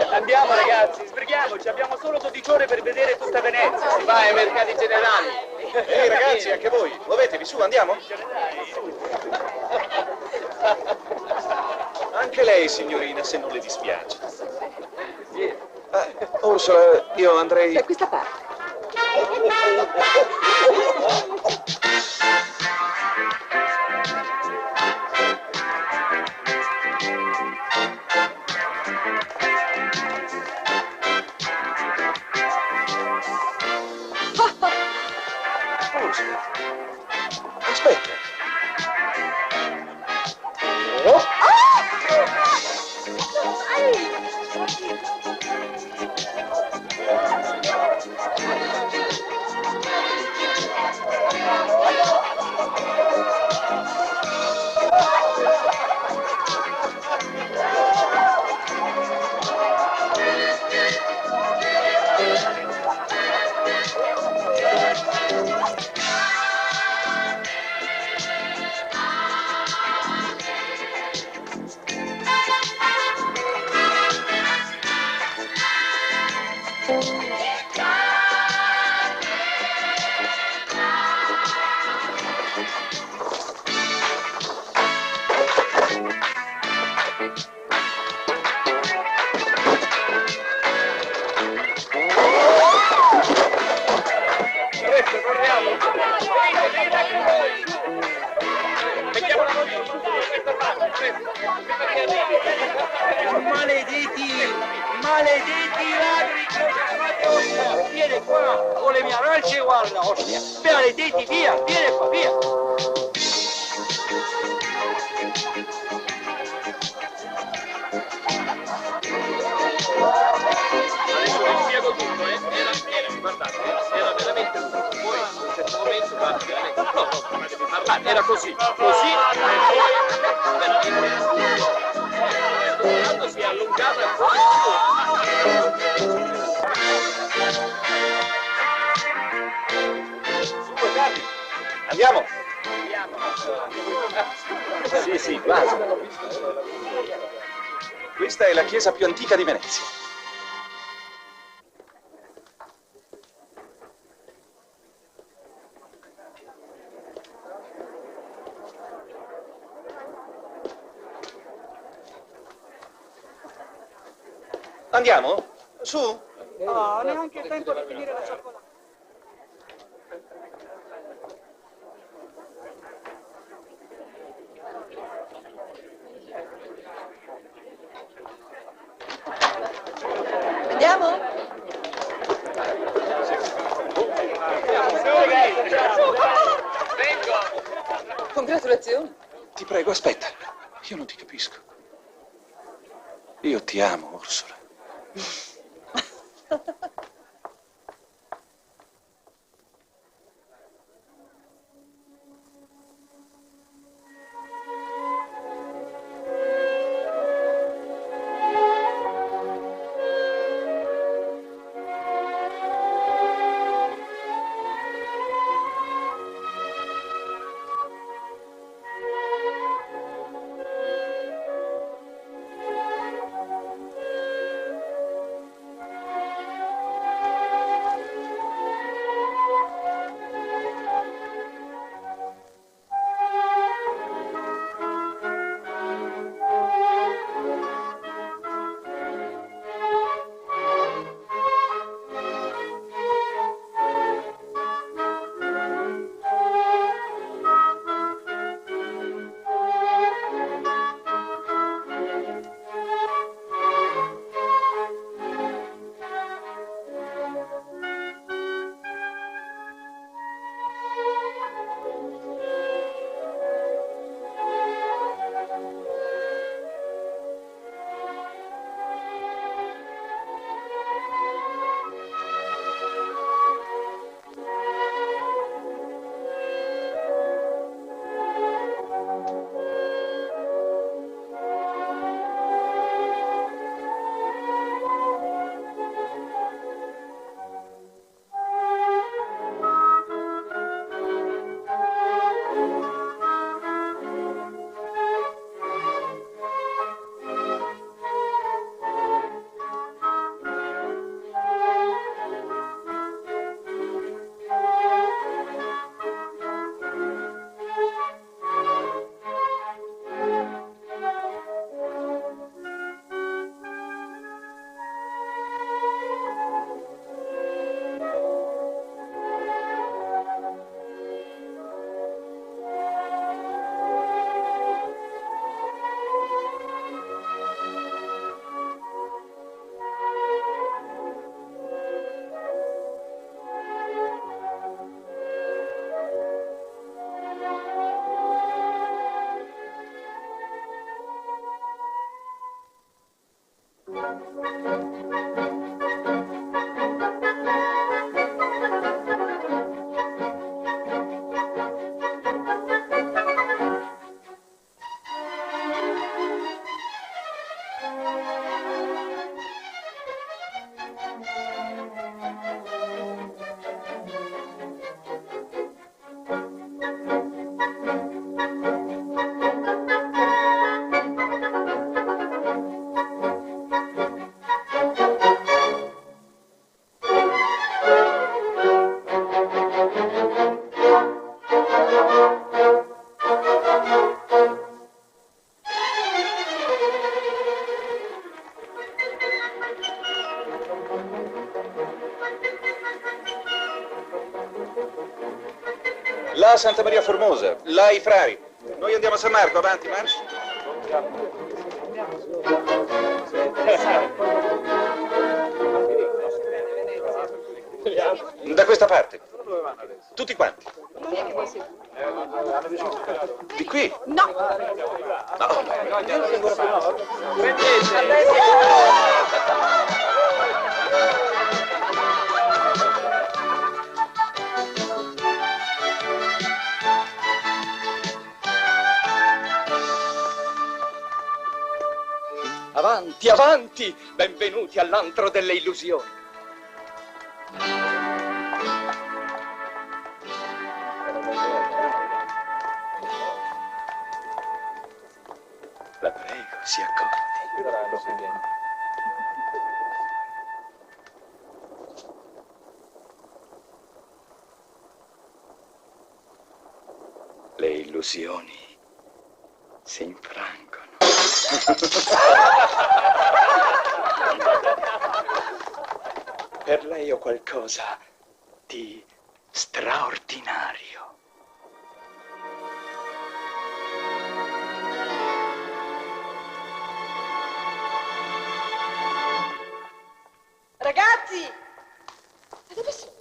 Andiamo ragazzi, sbrighiamoci, abbiamo solo 12 ore per vedere tutta Venezia. Si va ai mercati generali. Ehi ragazzi, anche voi, muovetevi su, andiamo? Anche lei, signorina, se non le dispiace. Ursula, io andrei... Da questa parte. Aspetta. Maledetti, maledetti ladri! Vieni qua, con le mie arance, guarda, ostia! Maledetti, via, vieni qua, via! Adesso vi spiego tutto, guardate, era veramente tutto. Era così, così, e poi quando si è allungata fuori. Su, Carli, andiamo. Sì, sì, basta. Questa è la chiesa più antica di Venezia. Andiamo? Su? No, neanche il tempo di finire la cioccolata. Andiamo? Congratulazioni. Ti prego, aspetta. Io non ti capisco. Io ti amo, Ursula. Là Santa Maria Formosa, là i frari. Noi andiamo a San Marco, avanti, marcia. Da questa parte. Tutti quanti. Di qui? No. Avanti, avanti! Benvenuti all'antro delle illusioni. La prego, si accomodi. Le illusioni si infrangono. Per lei ho qualcosa di straordinario. Ragazzi! Ma dove sono?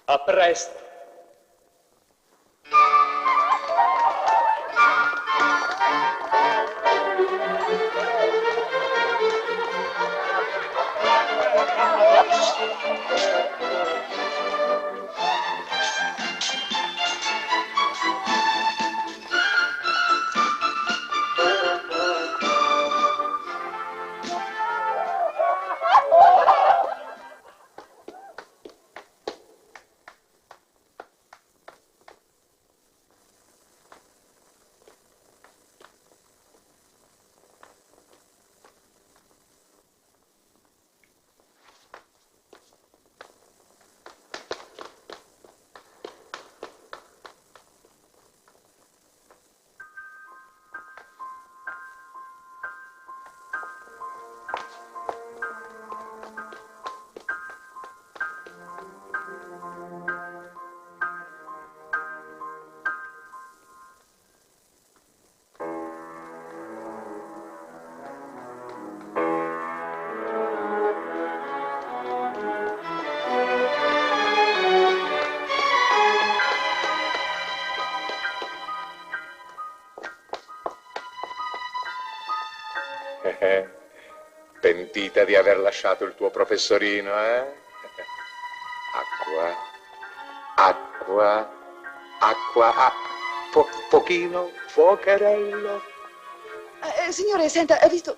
A presto. Pentita di aver lasciato il tuo professorino, eh? Acqua, pochino, fuocherello. Signore, senta, ha visto...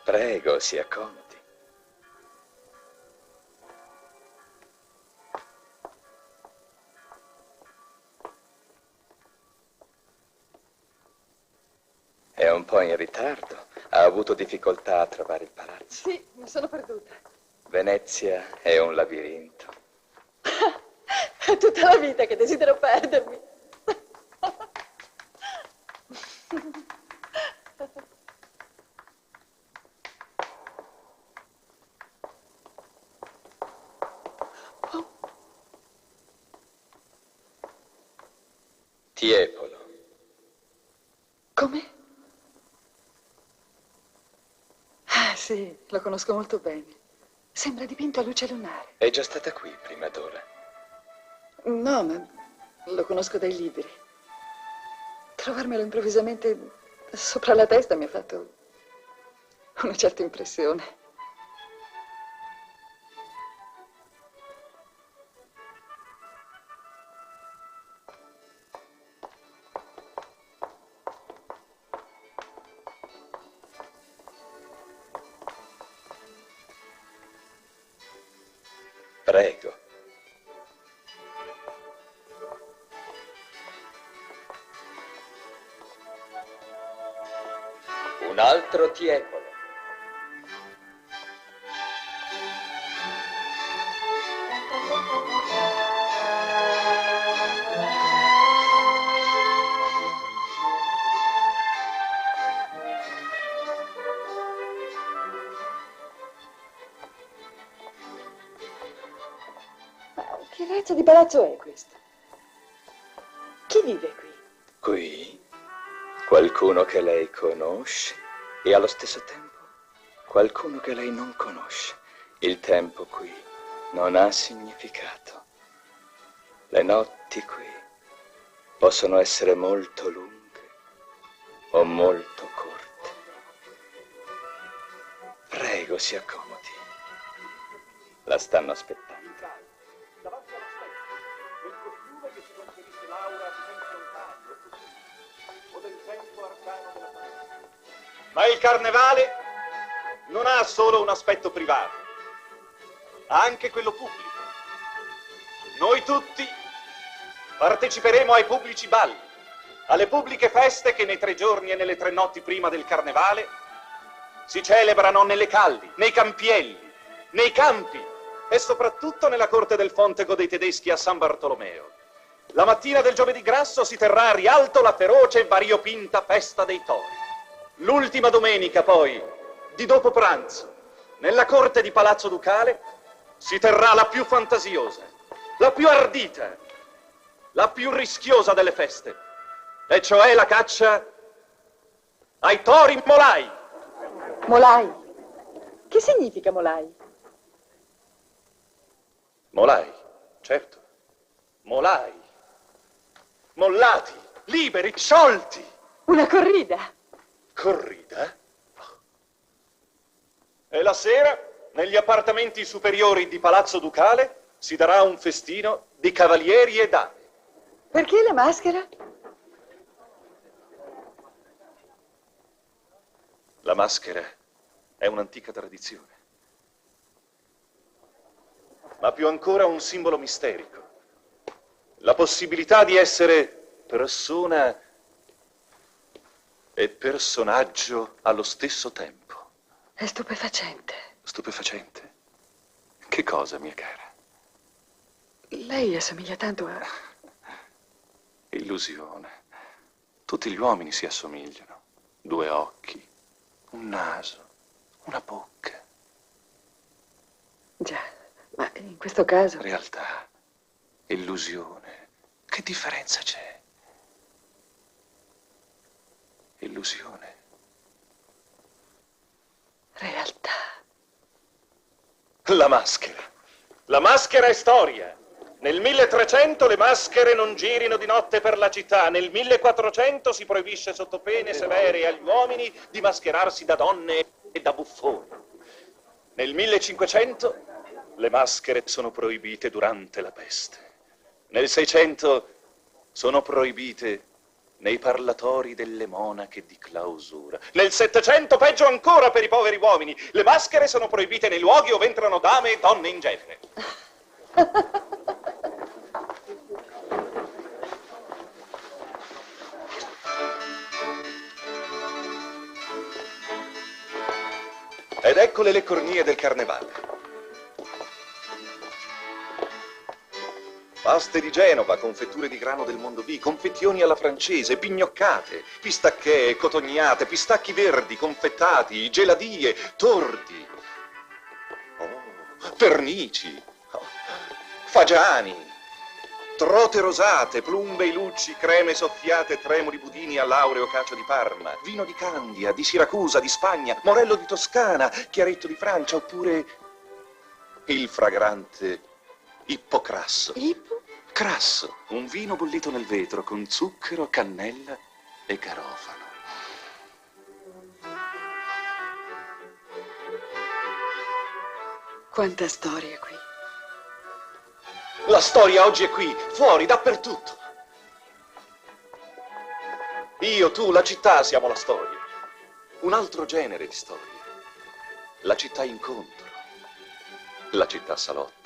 Prego, si accomodi. È un po' in ritardo. Ha avuto difficoltà a trovare il palazzo. Sì, mi sono perduta. Venezia è un labirinto. È tutta la vita che desidero perdermi. Tiepolo. Come? Ah, sì, lo conosco molto bene. Sembra dipinto a luce lunare. È già stata qui prima d'ora. No, ma lo conosco dai libri. Trovarmelo improvvisamente sopra la testa mi ha fatto una certa impressione. Prego. Un altro Tiepolo. Che razza di palazzo è questo? Chi vive qui? Qui? Qualcuno che lei conosce e allo stesso tempo qualcuno che lei non conosce. Il tempo qui non ha significato. Le notti qui possono essere molto lunghe o molto corte. Prego, si accomodi. La stanno aspettando. Davanti allo specchio, del costume che si conferisce l'aura sentimentale o del vento arcano della festa. Ma il carnevale non ha solo un aspetto privato, ha anche quello pubblico. Noi tutti parteciperemo ai pubblici balli, alle pubbliche feste che nei 3 giorni e nelle 3 notti prima del carnevale si celebrano nelle calli, nei campielli, nei campi, e soprattutto nella corte del Fontego dei Tedeschi a San Bartolomeo. La mattina del giovedì grasso si terrà a Rialto la feroce e variopinta festa dei tori. L'ultima domenica, poi, di dopo pranzo, nella corte di Palazzo Ducale, si terrà la più fantasiosa, la più ardita, la più rischiosa delle feste, e cioè la caccia ai tori molai. Molai? Che significa molai? Molai, certo. Molai. Mollati, liberi, sciolti. Una corrida. Corrida? E la sera, negli appartamenti superiori di Palazzo Ducale, si darà un festino di cavalieri e dame. Perché la maschera? La maschera è un'antica tradizione, ma più ancora un simbolo misterico. La possibilità di essere persona e personaggio allo stesso tempo. È stupefacente. Stupefacente. Che cosa, mia cara? Lei assomiglia tanto a... Illusione. Tutti gli uomini si assomigliano. 2 occhi, un naso, una bocca. Già, ma in questo caso... Realtà, illusione. Che differenza c'è? Illusione. Realtà. La maschera. La maschera è storia. Nel 1300 le maschere non girino di notte per la città. Nel 1400 si proibisce sotto pene severe agli uomini di mascherarsi da donne e da buffoni. Nel 1500 le maschere sono proibite durante la peste. Nel 600 sono proibite nei parlatori delle monache di clausura. Nel 700, peggio ancora per i poveri uomini, le maschere sono proibite nei luoghi dove entrano dame e donne in genere. Ed eccole le cornie del carnevale. Paste di Genova, confetture di grano del Mondovì, confezioni alla francese, pignoccate, pistacchee, cotognate, pistacchi verdi, confettati, geladie, torti, pernici, fagiani, trote rosate, plumbe, lucci, creme soffiate, tremoli budini all'aureo cacio di Parma, vino di Candia, di Siracusa, di Spagna, morello di Toscana, chiaretto di Francia, oppure il fragrante Ippocrasso. Crasso, un vino bollito nel vetro con zucchero, cannella e garofano. Quanta storia qui. La storia oggi è qui, fuori, dappertutto. Io, tu, la città siamo la storia. Un altro genere di storia. La città incontro. La città salotto.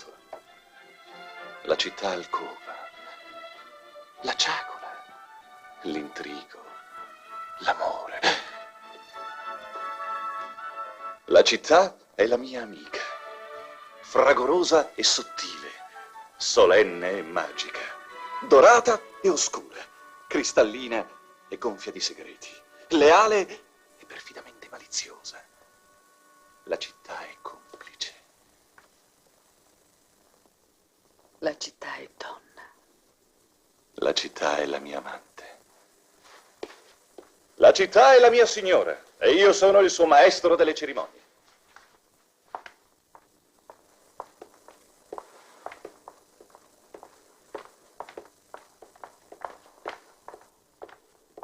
La città alcova. La ciacola. L'intrigo. L'amore. La città è la mia amica. Fragorosa e sottile. Solenne e magica. Dorata e oscura. Cristallina e gonfia di segreti. Leale e perfidamente maliziosa. La città è complice. La città è donna. La città è la mia amante. La città è la mia signora e io sono il suo maestro delle cerimonie.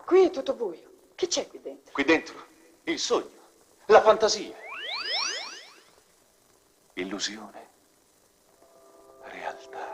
Qui è tutto buio. Che c'è qui dentro? Qui dentro il sogno, la fantasia. Illusione, realtà.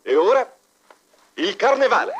E ora il carnevale.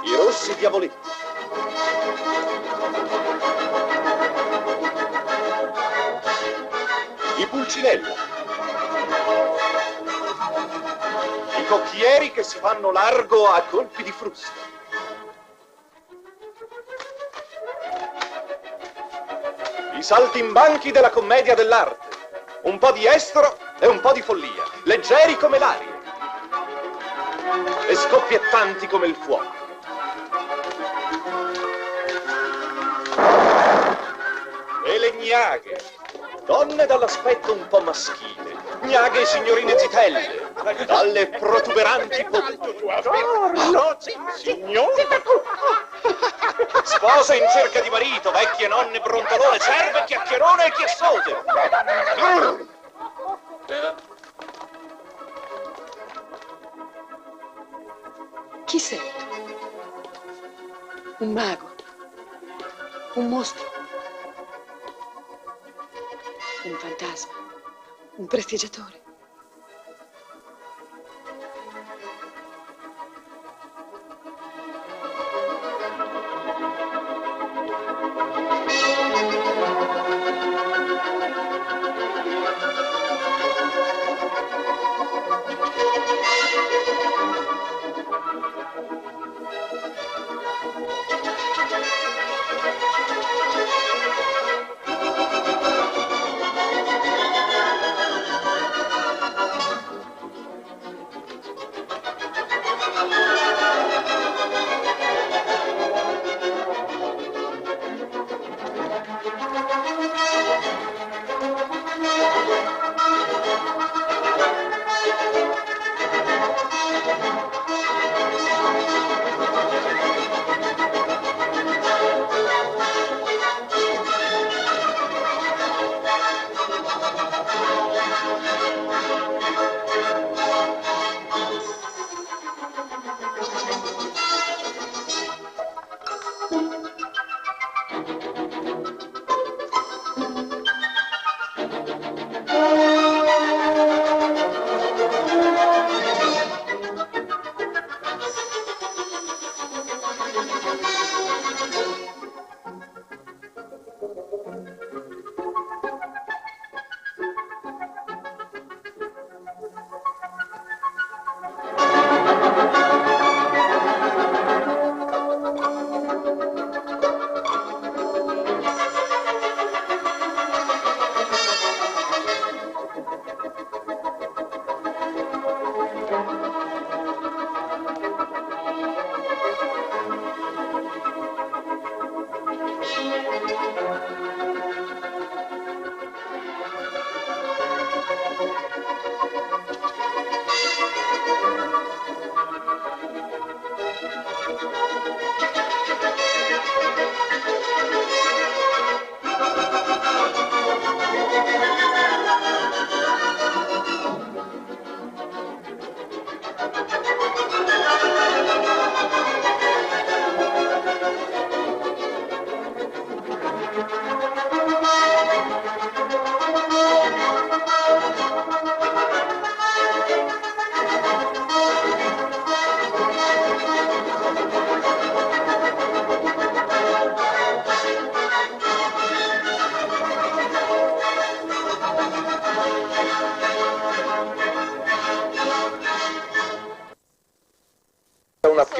I rossi diavoletti. I pulcinella. I cocchieri che si fanno largo a colpi di frusta. I saltimbanchi della commedia dell'arte. Un po' di estro e un po' di follia. Leggeri come l'aria. E scoppiettanti come il fuoco. E le gnaghe, donne dall'aspetto un po' maschile, gnaghe e signorine zitelle, dalle protuberanti Carlo, signore, spose in cerca di marito, vecchie nonne brontolone, serve, chiacchierone e chiassose. Chi sei tu? Un mago? Un mostro? Un fantasma? Un prestigiatore?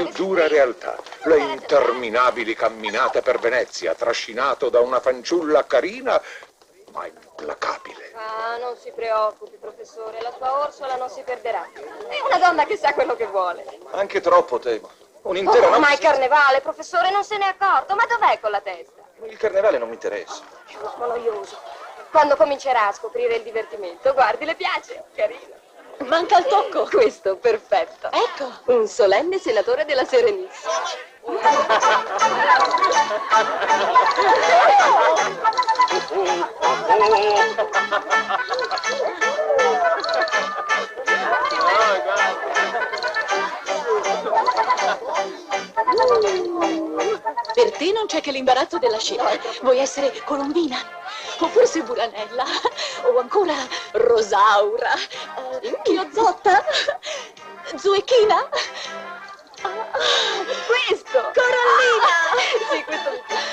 più dura realtà, le interminabili camminate per Venezia, trascinato da una fanciulla carina ma implacabile. Ah, non si preoccupi, professore, la sua Orsola non si perderà. È una donna che sa quello che vuole. Anche troppo, temo. Un'intera notte. Ma è carnevale, professore, non se n'è accorto. Ma dov'è con la testa? Il carnevale non mi interessa. È un po' noioso. Quando comincerà a scoprire il divertimento, guardi, le piace, carino. Manca il tocco. Questo, perfetto. Ecco, un solenne senatore della Serenissima. Per te non c'è che l'imbarazzo della scelta. Vuoi essere Colombina? O forse Buranella? O ancora Rosaura? Chiozzotta? Zuecchina? Questo! Corallina! Sì, questo mi piace.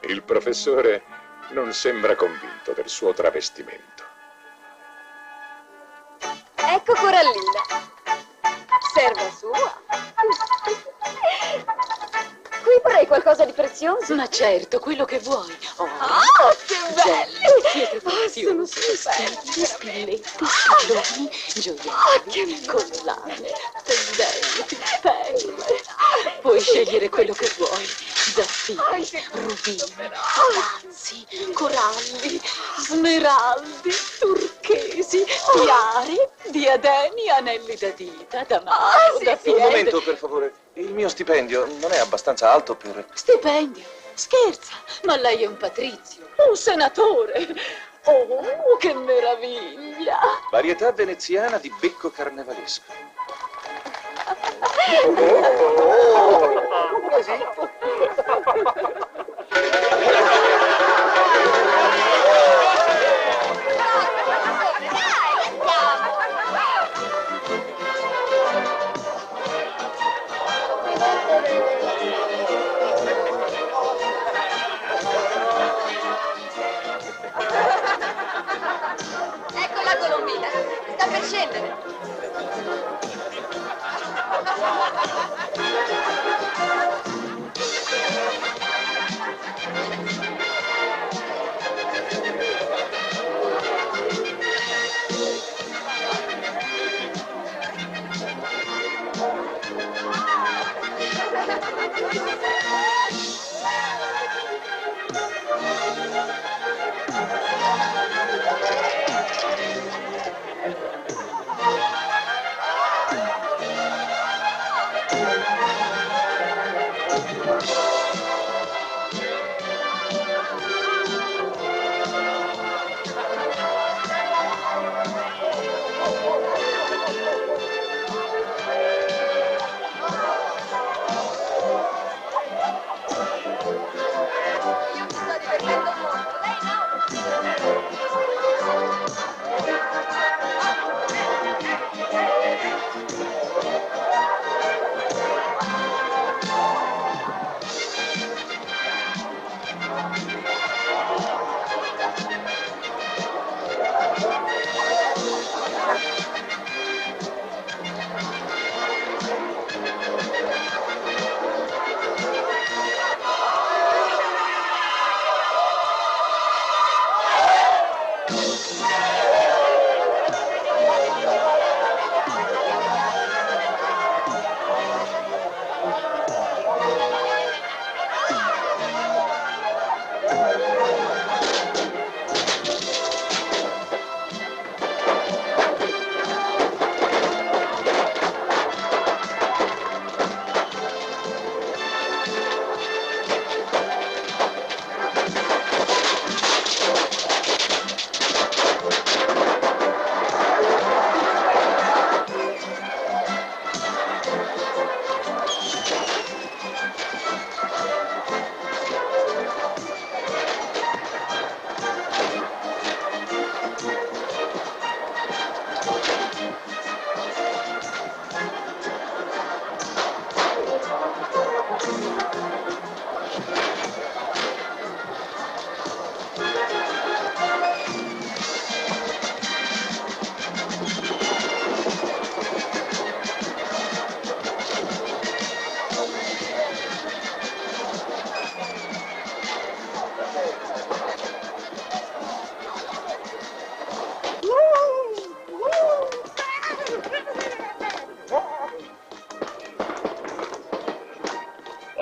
Il professore non sembra convinto del suo travestimento. Ecco Corallina. Serva sua. Qui vorrei qualcosa di prezioso. Ma certo, quello che vuoi. Oh, che belli! pietre Sono preziose, stupendi. spilletti, scatoloni, gioielli, collane, pendenti, perle. Puoi scegliere quello che vuoi. Zaffiri, rubini, topazzi, coralli, smeraldi, turchesi, tiare, diademi, anelli da dita, da mano, da Un piede. momento, per favore. Il mio stipendio non è abbastanza alto per... Stipendio? Scherza, ma lei è un patrizio, un senatore. Oh, che meraviglia! Varietà veneziana di becco carnevalesco. Ecco la Colombina. Sta per scendere.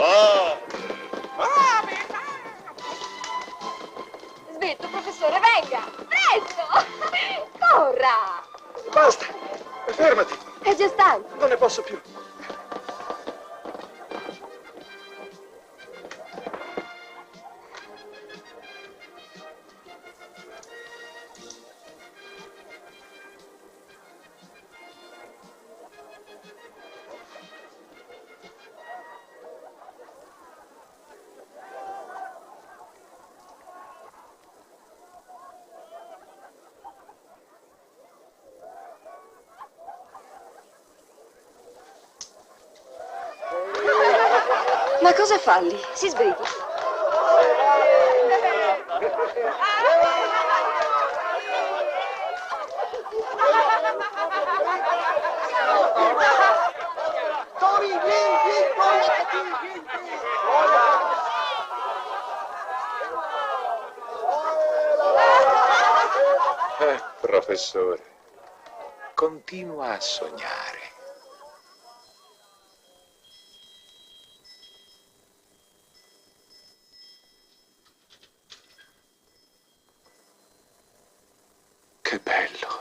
Oh! Smetto, professore, venga! Presto! Corra! Basta! Fermati! È già stanco. Non ne posso più. Ma cosa fa lì? Si sbrighi. Professore, continua a sognare. Che bello.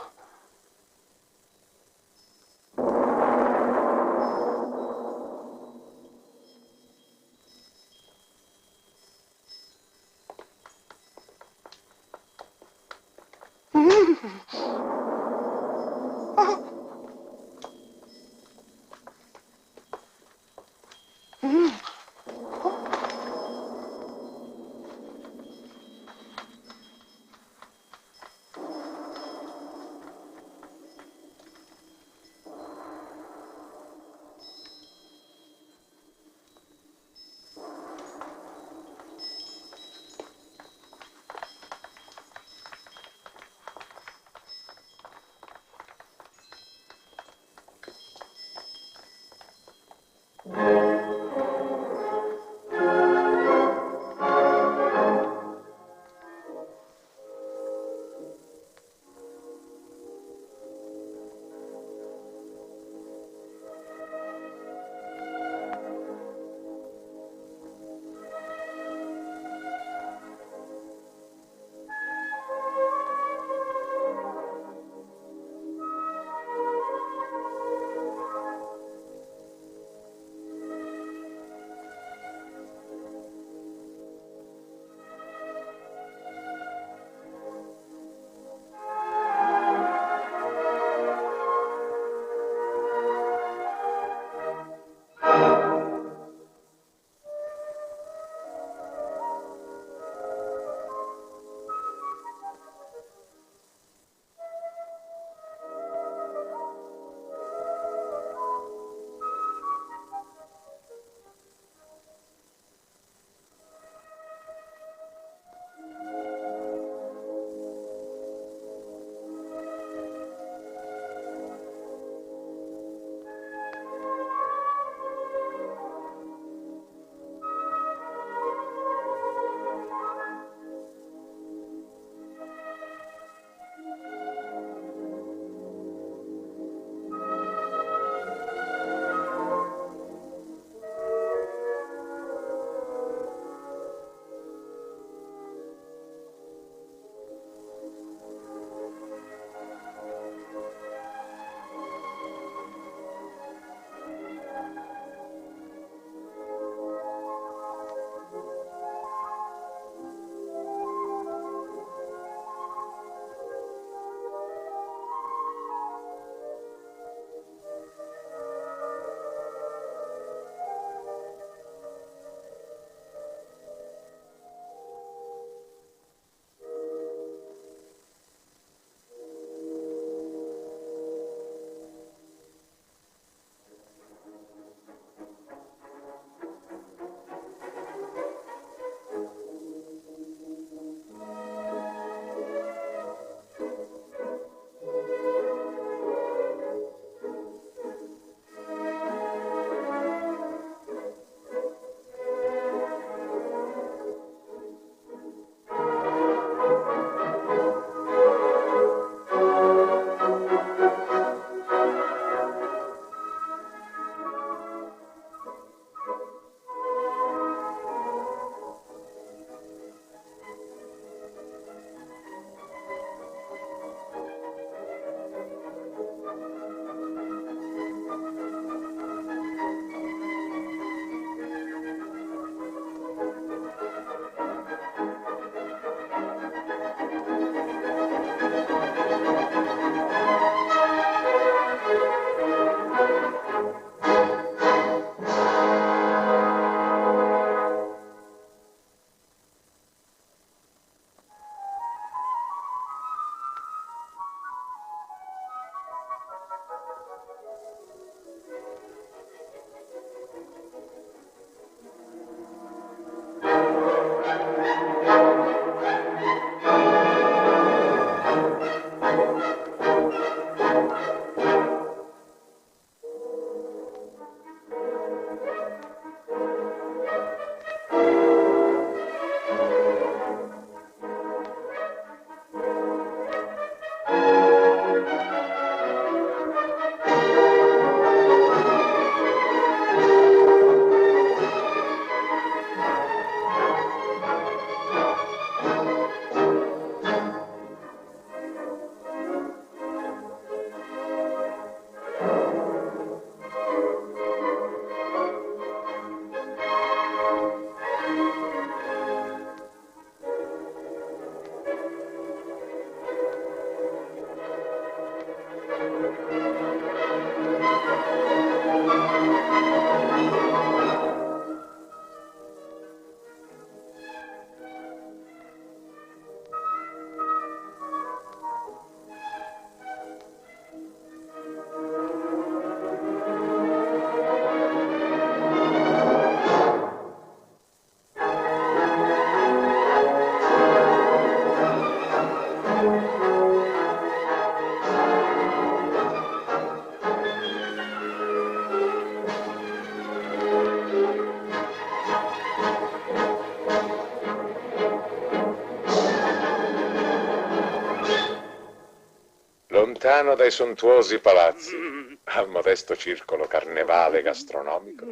lontano dai sontuosi palazzi, al modesto circolo carnevale gastronomico,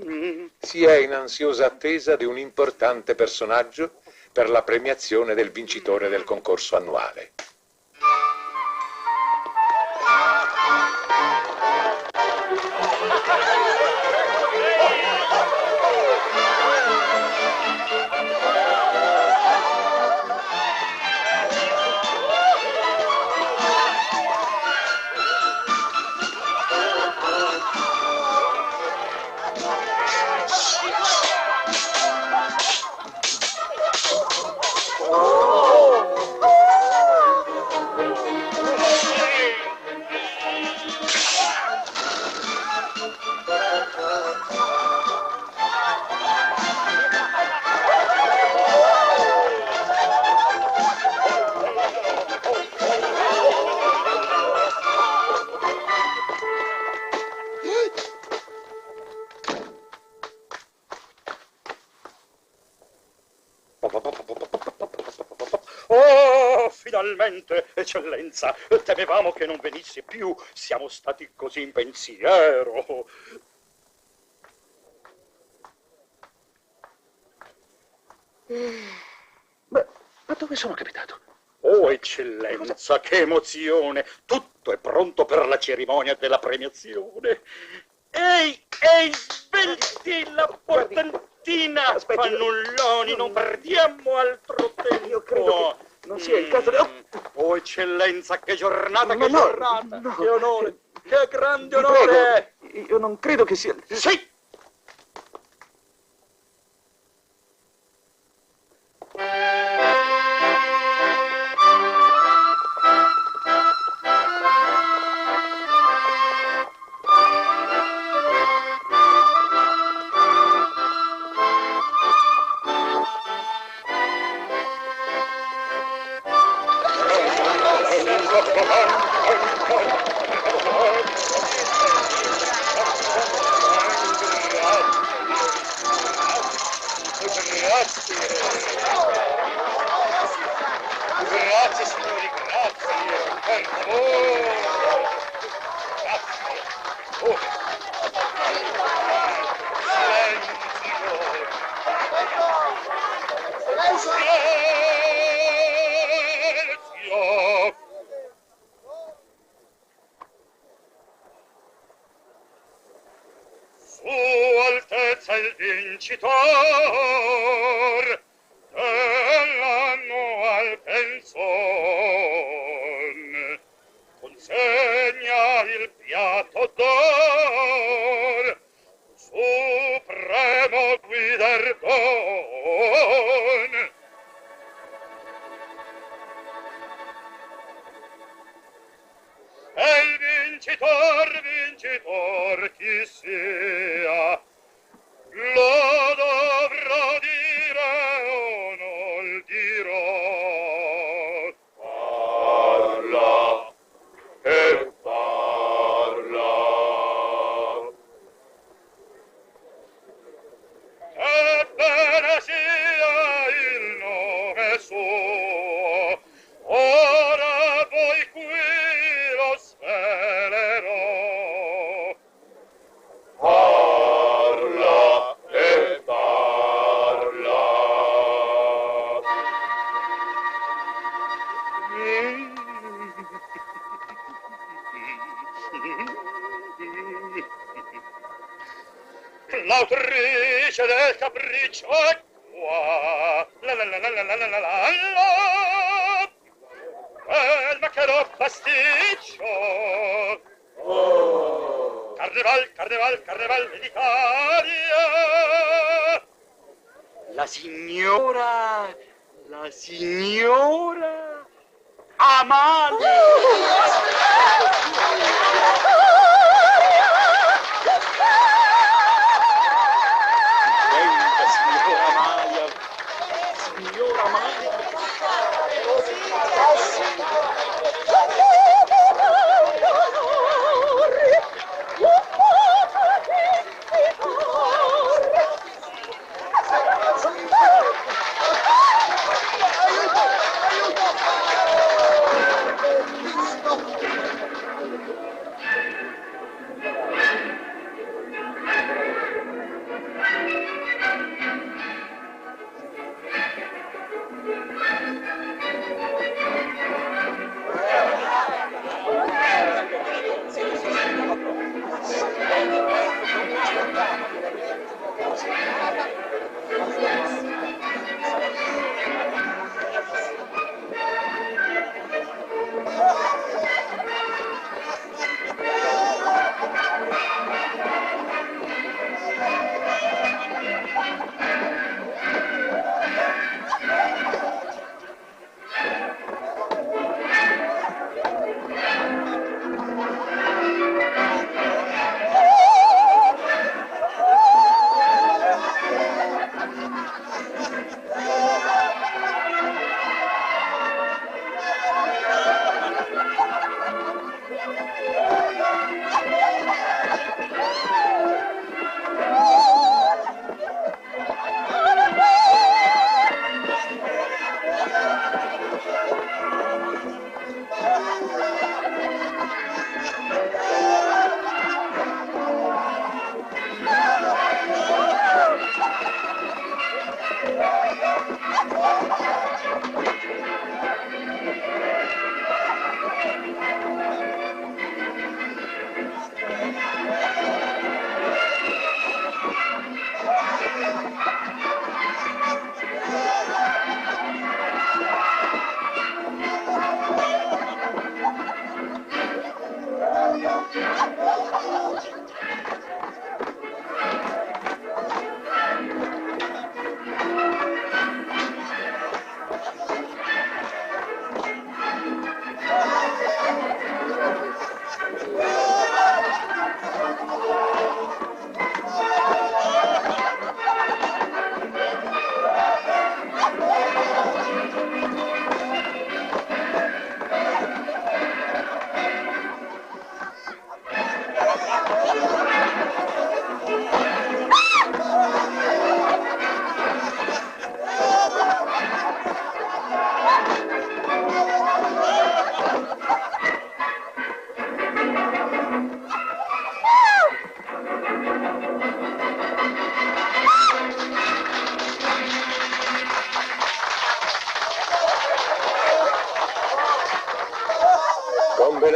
si è in ansiosa attesa di un importante personaggio per la premiazione del vincitore del concorso annuale. Oh, finalmente, eccellenza, temevamo che non venisse più, siamo stati così in pensiero. Ma dove sono capitato? Oh, eccellenza, che emozione! Tutto è pronto per la cerimonia della premiazione. Ehi, svelti la portantina, fannulloni, non perdiamo altro tempo. Io credo che non sia il caso di... Oh, eccellenza, che giornata, che giornata! Che onore, che grande onore! Prego, io non credo che sia... Sì! Grazie signori, grazie, per favore. Grazie. Oh. Silenzio. Su altezza il vincitor dell'annual pension consegna il piatto d'or, supremo guidardon. E il vincitor chi sia, lo dovrò dire o non dirò. Parla e parla. Ebbene sia il nome suo, ora voi qui lo svelerò. Parla e parla. L'autrice del capriccio è qua. La la la la la la la la la la. Ma che ro pasticcio. Carneval, carneval, carneval d'Italia. La signora Amalia. Venga, signora Amalia. Signora Amalia.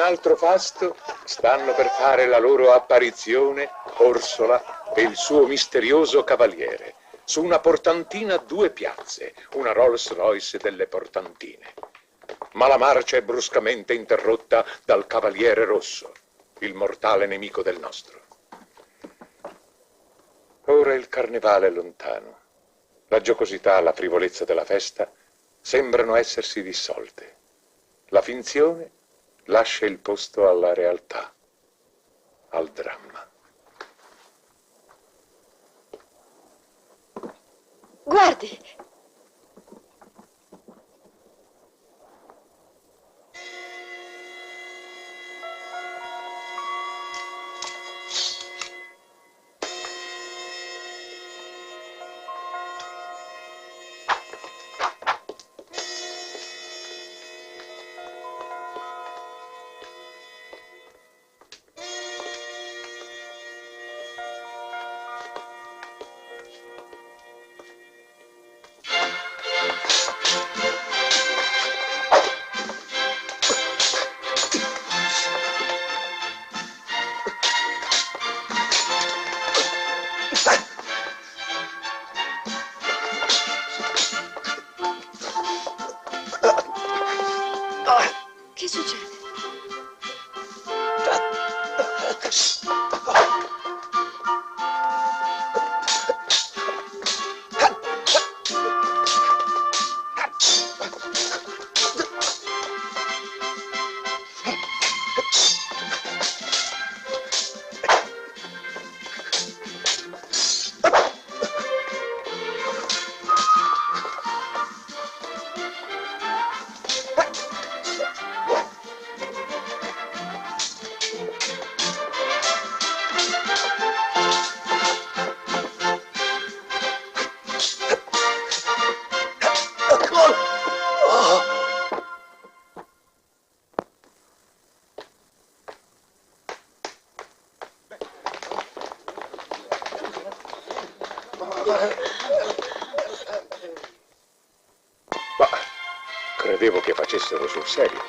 altro fasto stanno per fare la loro apparizione Orsola e il suo misterioso cavaliere su una portantina a 2 piazze, una Rolls Royce delle portantine. Ma la marcia è bruscamente interrotta dal Cavaliere Rosso, il mortale nemico del nostro. Ora il carnevale è lontano. La giocosità, la frivolezza della festa sembrano essersi dissolte. La finzione lascia il posto alla realtà, al dramma. Guardi! Che succede? Ma credevo che facessero sul serio.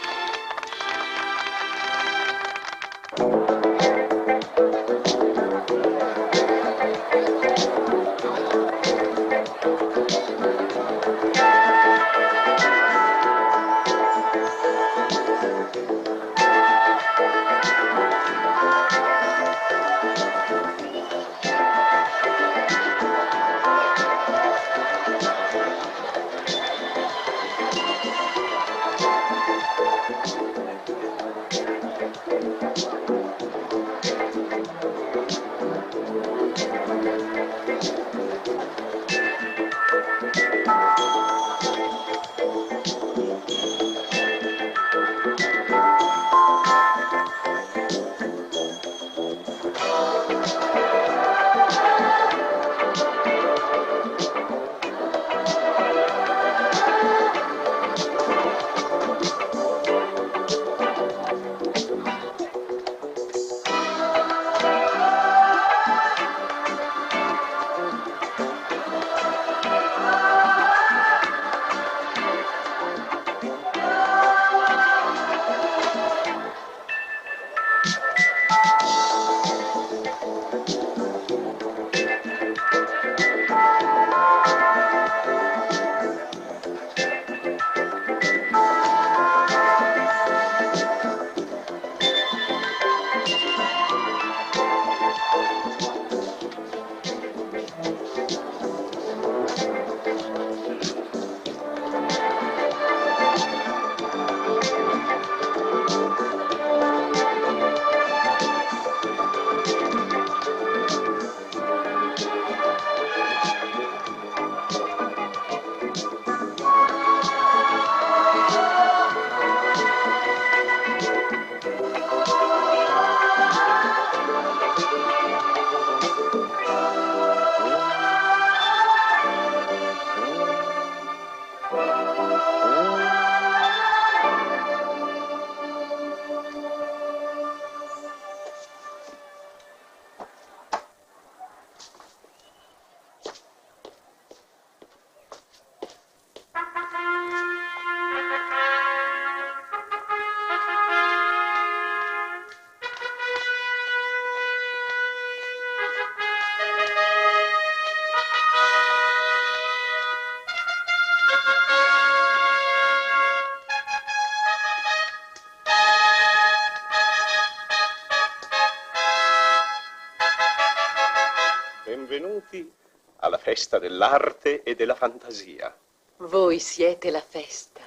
benvenuti alla festa dell'arte e della fantasia. Voi siete la festa.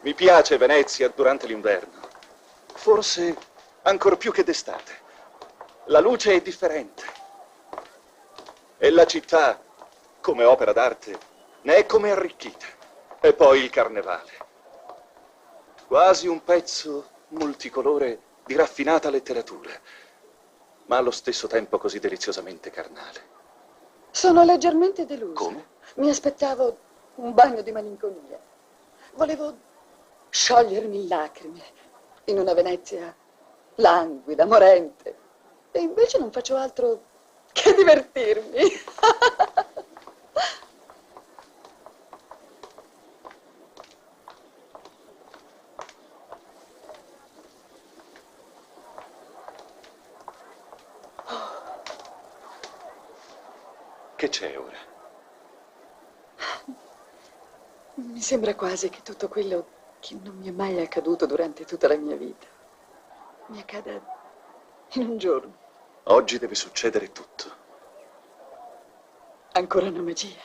Mi piace Venezia durante l'inverno, forse ancor più che d'estate. La luce è differente e la città, come opera d'arte, ne è come arricchita. E poi il carnevale, quasi un pezzo multicolore di raffinata letteratura, ma allo stesso tempo così deliziosamente carnale. Sono leggermente delusa. Come? Mi aspettavo un bagno di malinconia. Volevo sciogliermi in lacrime in una Venezia languida, morente. E invece non faccio altro che divertirmi. Che c'è ora? Mi sembra quasi che tutto quello che non mi è mai accaduto durante tutta la mia vita mi accada in un giorno. Oggi deve succedere tutto. Ancora una magia.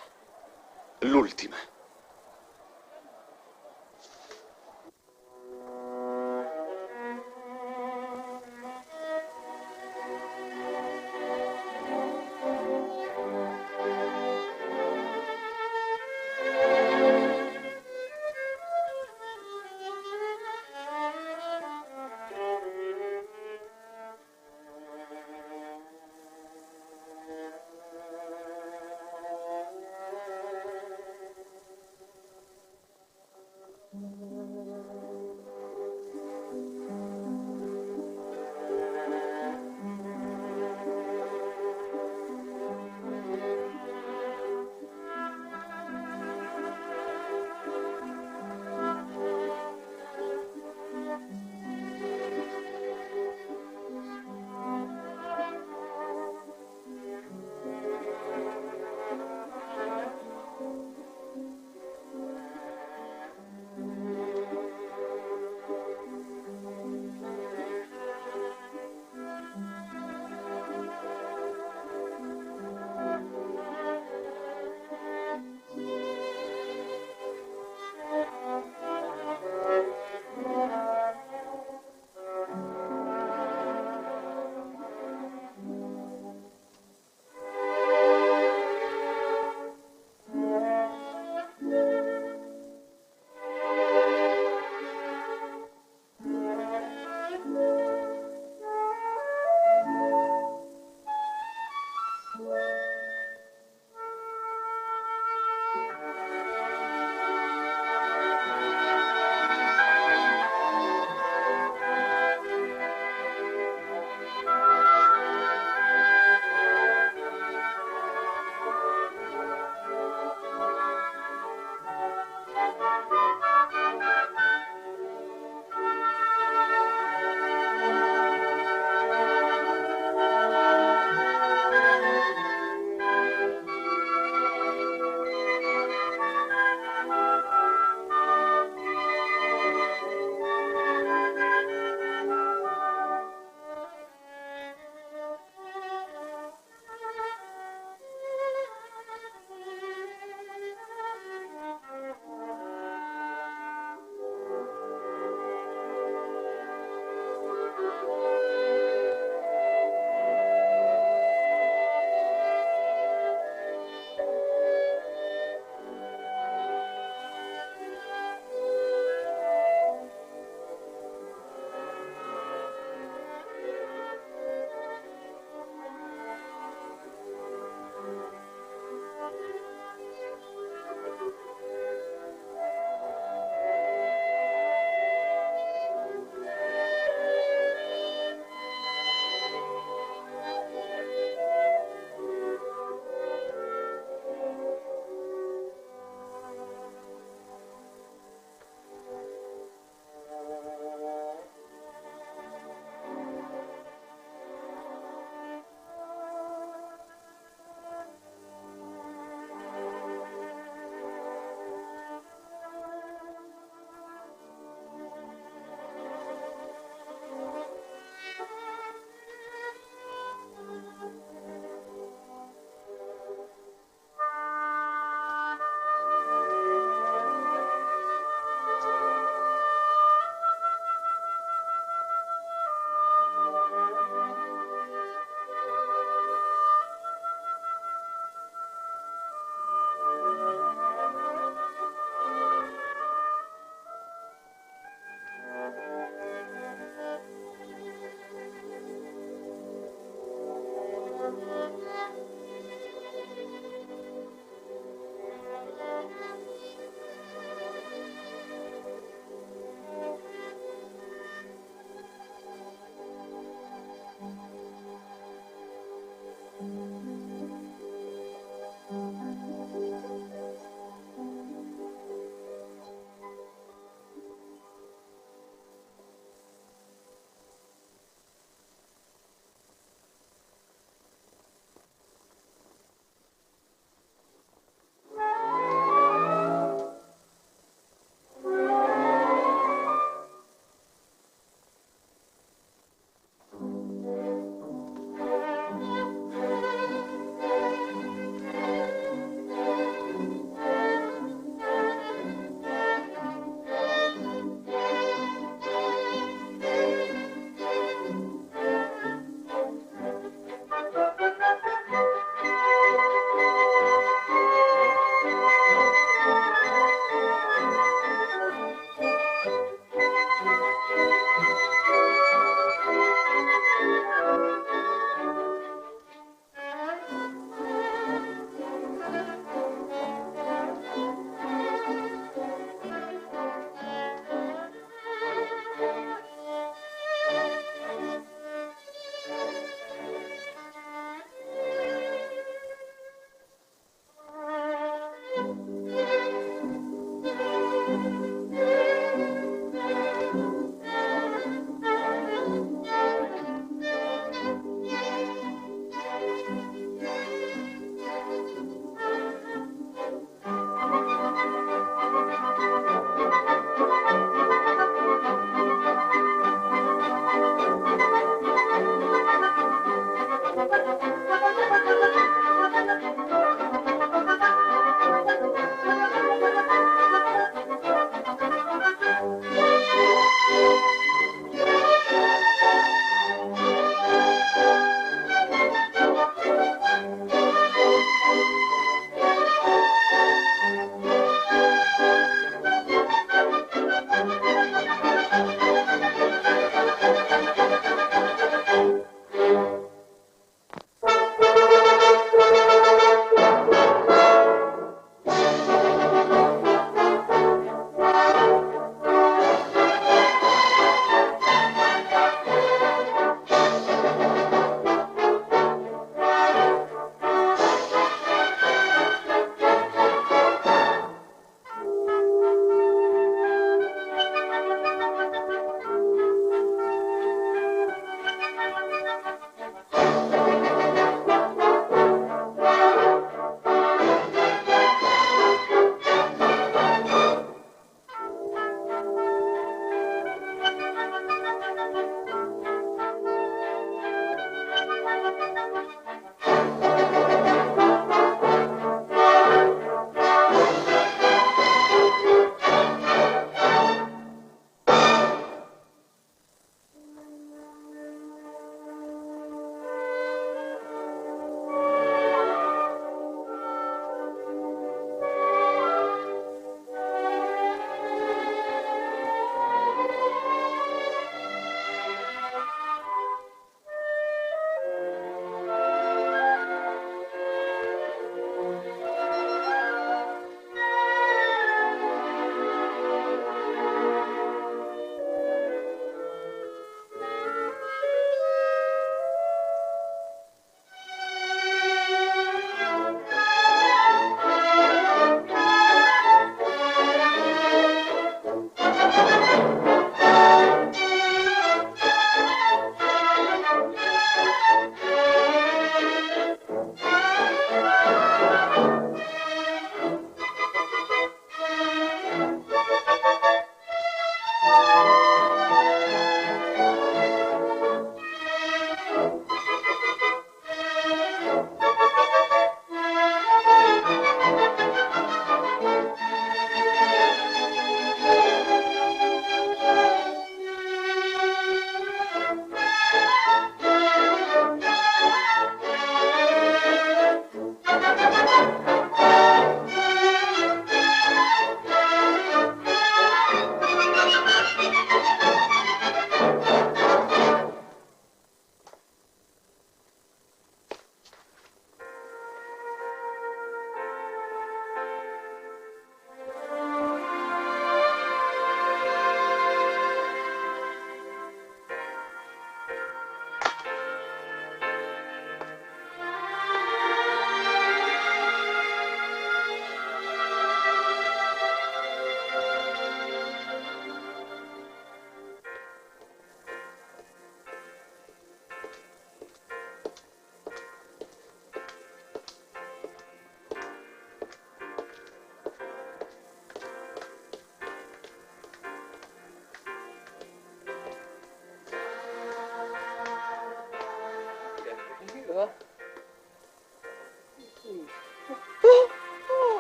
L'ultima.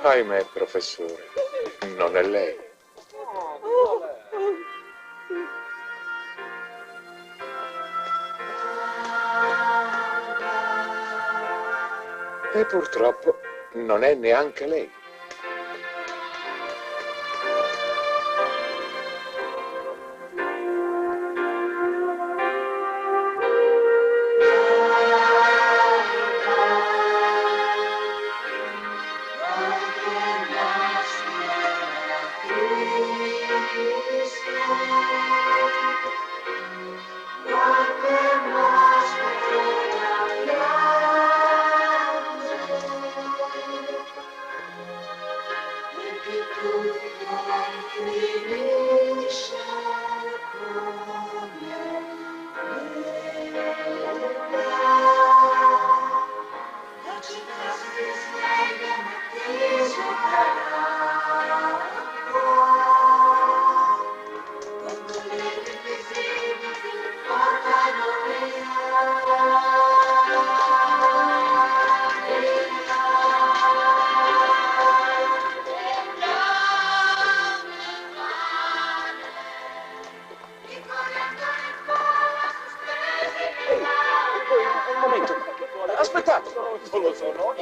Ahimè, professore, non è lei. E purtroppo non è neanche lei. Aspettate! Non lo so, no?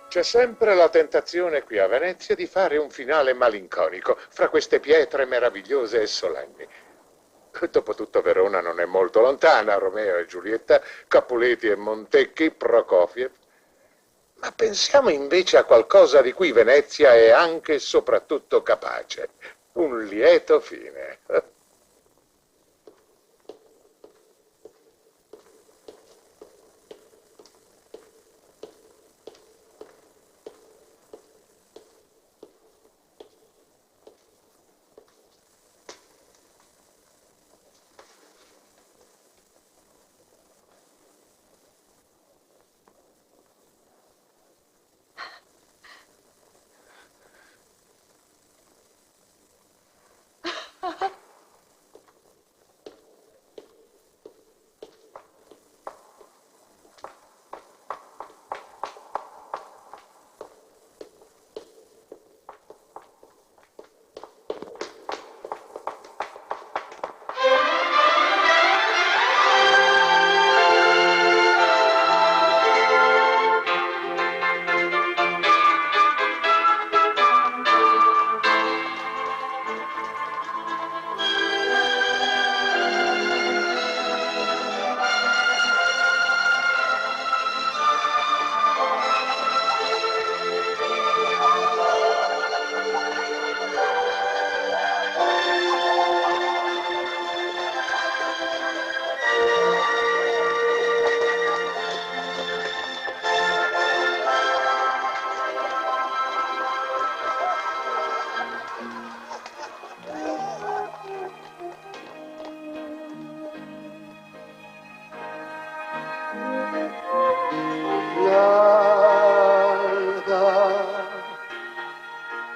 C'è sempre la tentazione qui a Venezia di fare un finale malinconico fra queste pietre meravigliose e solenni. Dopotutto Verona non è molto lontana, Romeo e Giulietta, Capuleti e Montecchi, Prokofiev. Ma pensiamo invece a qualcosa di cui Venezia è anche e soprattutto capace. Un lieto fine.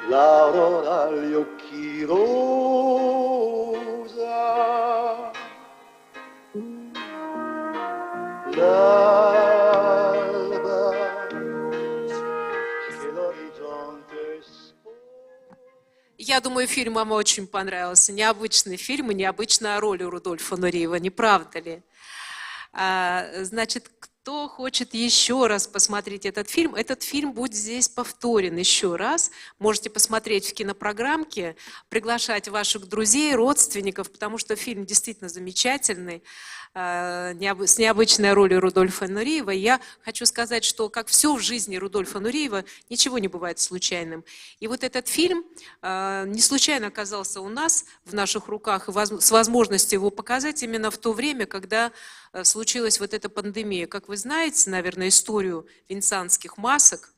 L'aurora agli occhi rosa, l'alba che l'orizzonte. Я думаю, фильм вам очень понравился. Необычный фильм и необычная роль у Рудольфа Нуреева, не правда ли? Значит, кто кто хочет еще раз посмотреть этот фильм будет здесь повторен еще раз. Можете посмотреть в кинопрограммке, приглашать ваших друзей, родственников, потому что фильм действительно замечательный, с необычной ролью Рудольфа Нуриева. Я хочу сказать, что, как все в жизни Рудольфа Нуриева, ничего не бывает случайным. И вот этот фильм не случайно оказался у нас, в наших руках, и с возможностью его показать именно в то время, когда случилась вот эта пандемия. Как вы знаете, наверное, историю венецианских масок,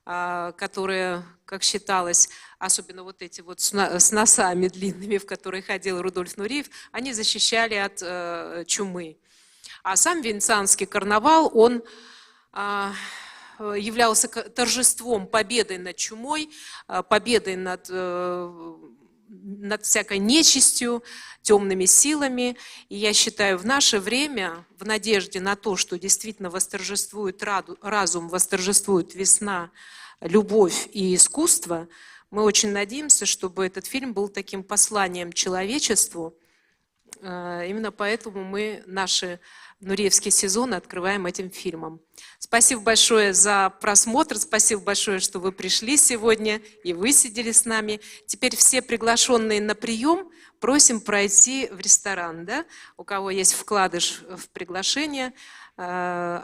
которые, как считалось, особенно вот эти вот с носами длинными, в которые ходил Рудольф Нуриев, они защищали от чумы. А сам венецианский карнавал, он являлся торжеством, победой над чумой, победой над всякой нечистью, темными силами. И я считаю, в наше время, в надежде на то, что действительно восторжествует разум, восторжествует весна, любовь и искусство, мы очень надеемся, чтобы этот фильм был таким посланием человечеству. Именно поэтому мы наши Нуриевские сезоны открываем этим фильмом. Спасибо большое за просмотр, спасибо большое, что вы пришли сегодня и вы сидели с нами. Теперь все приглашенные на прием просим пройти в ресторан, да? У кого есть вкладыш в приглашение,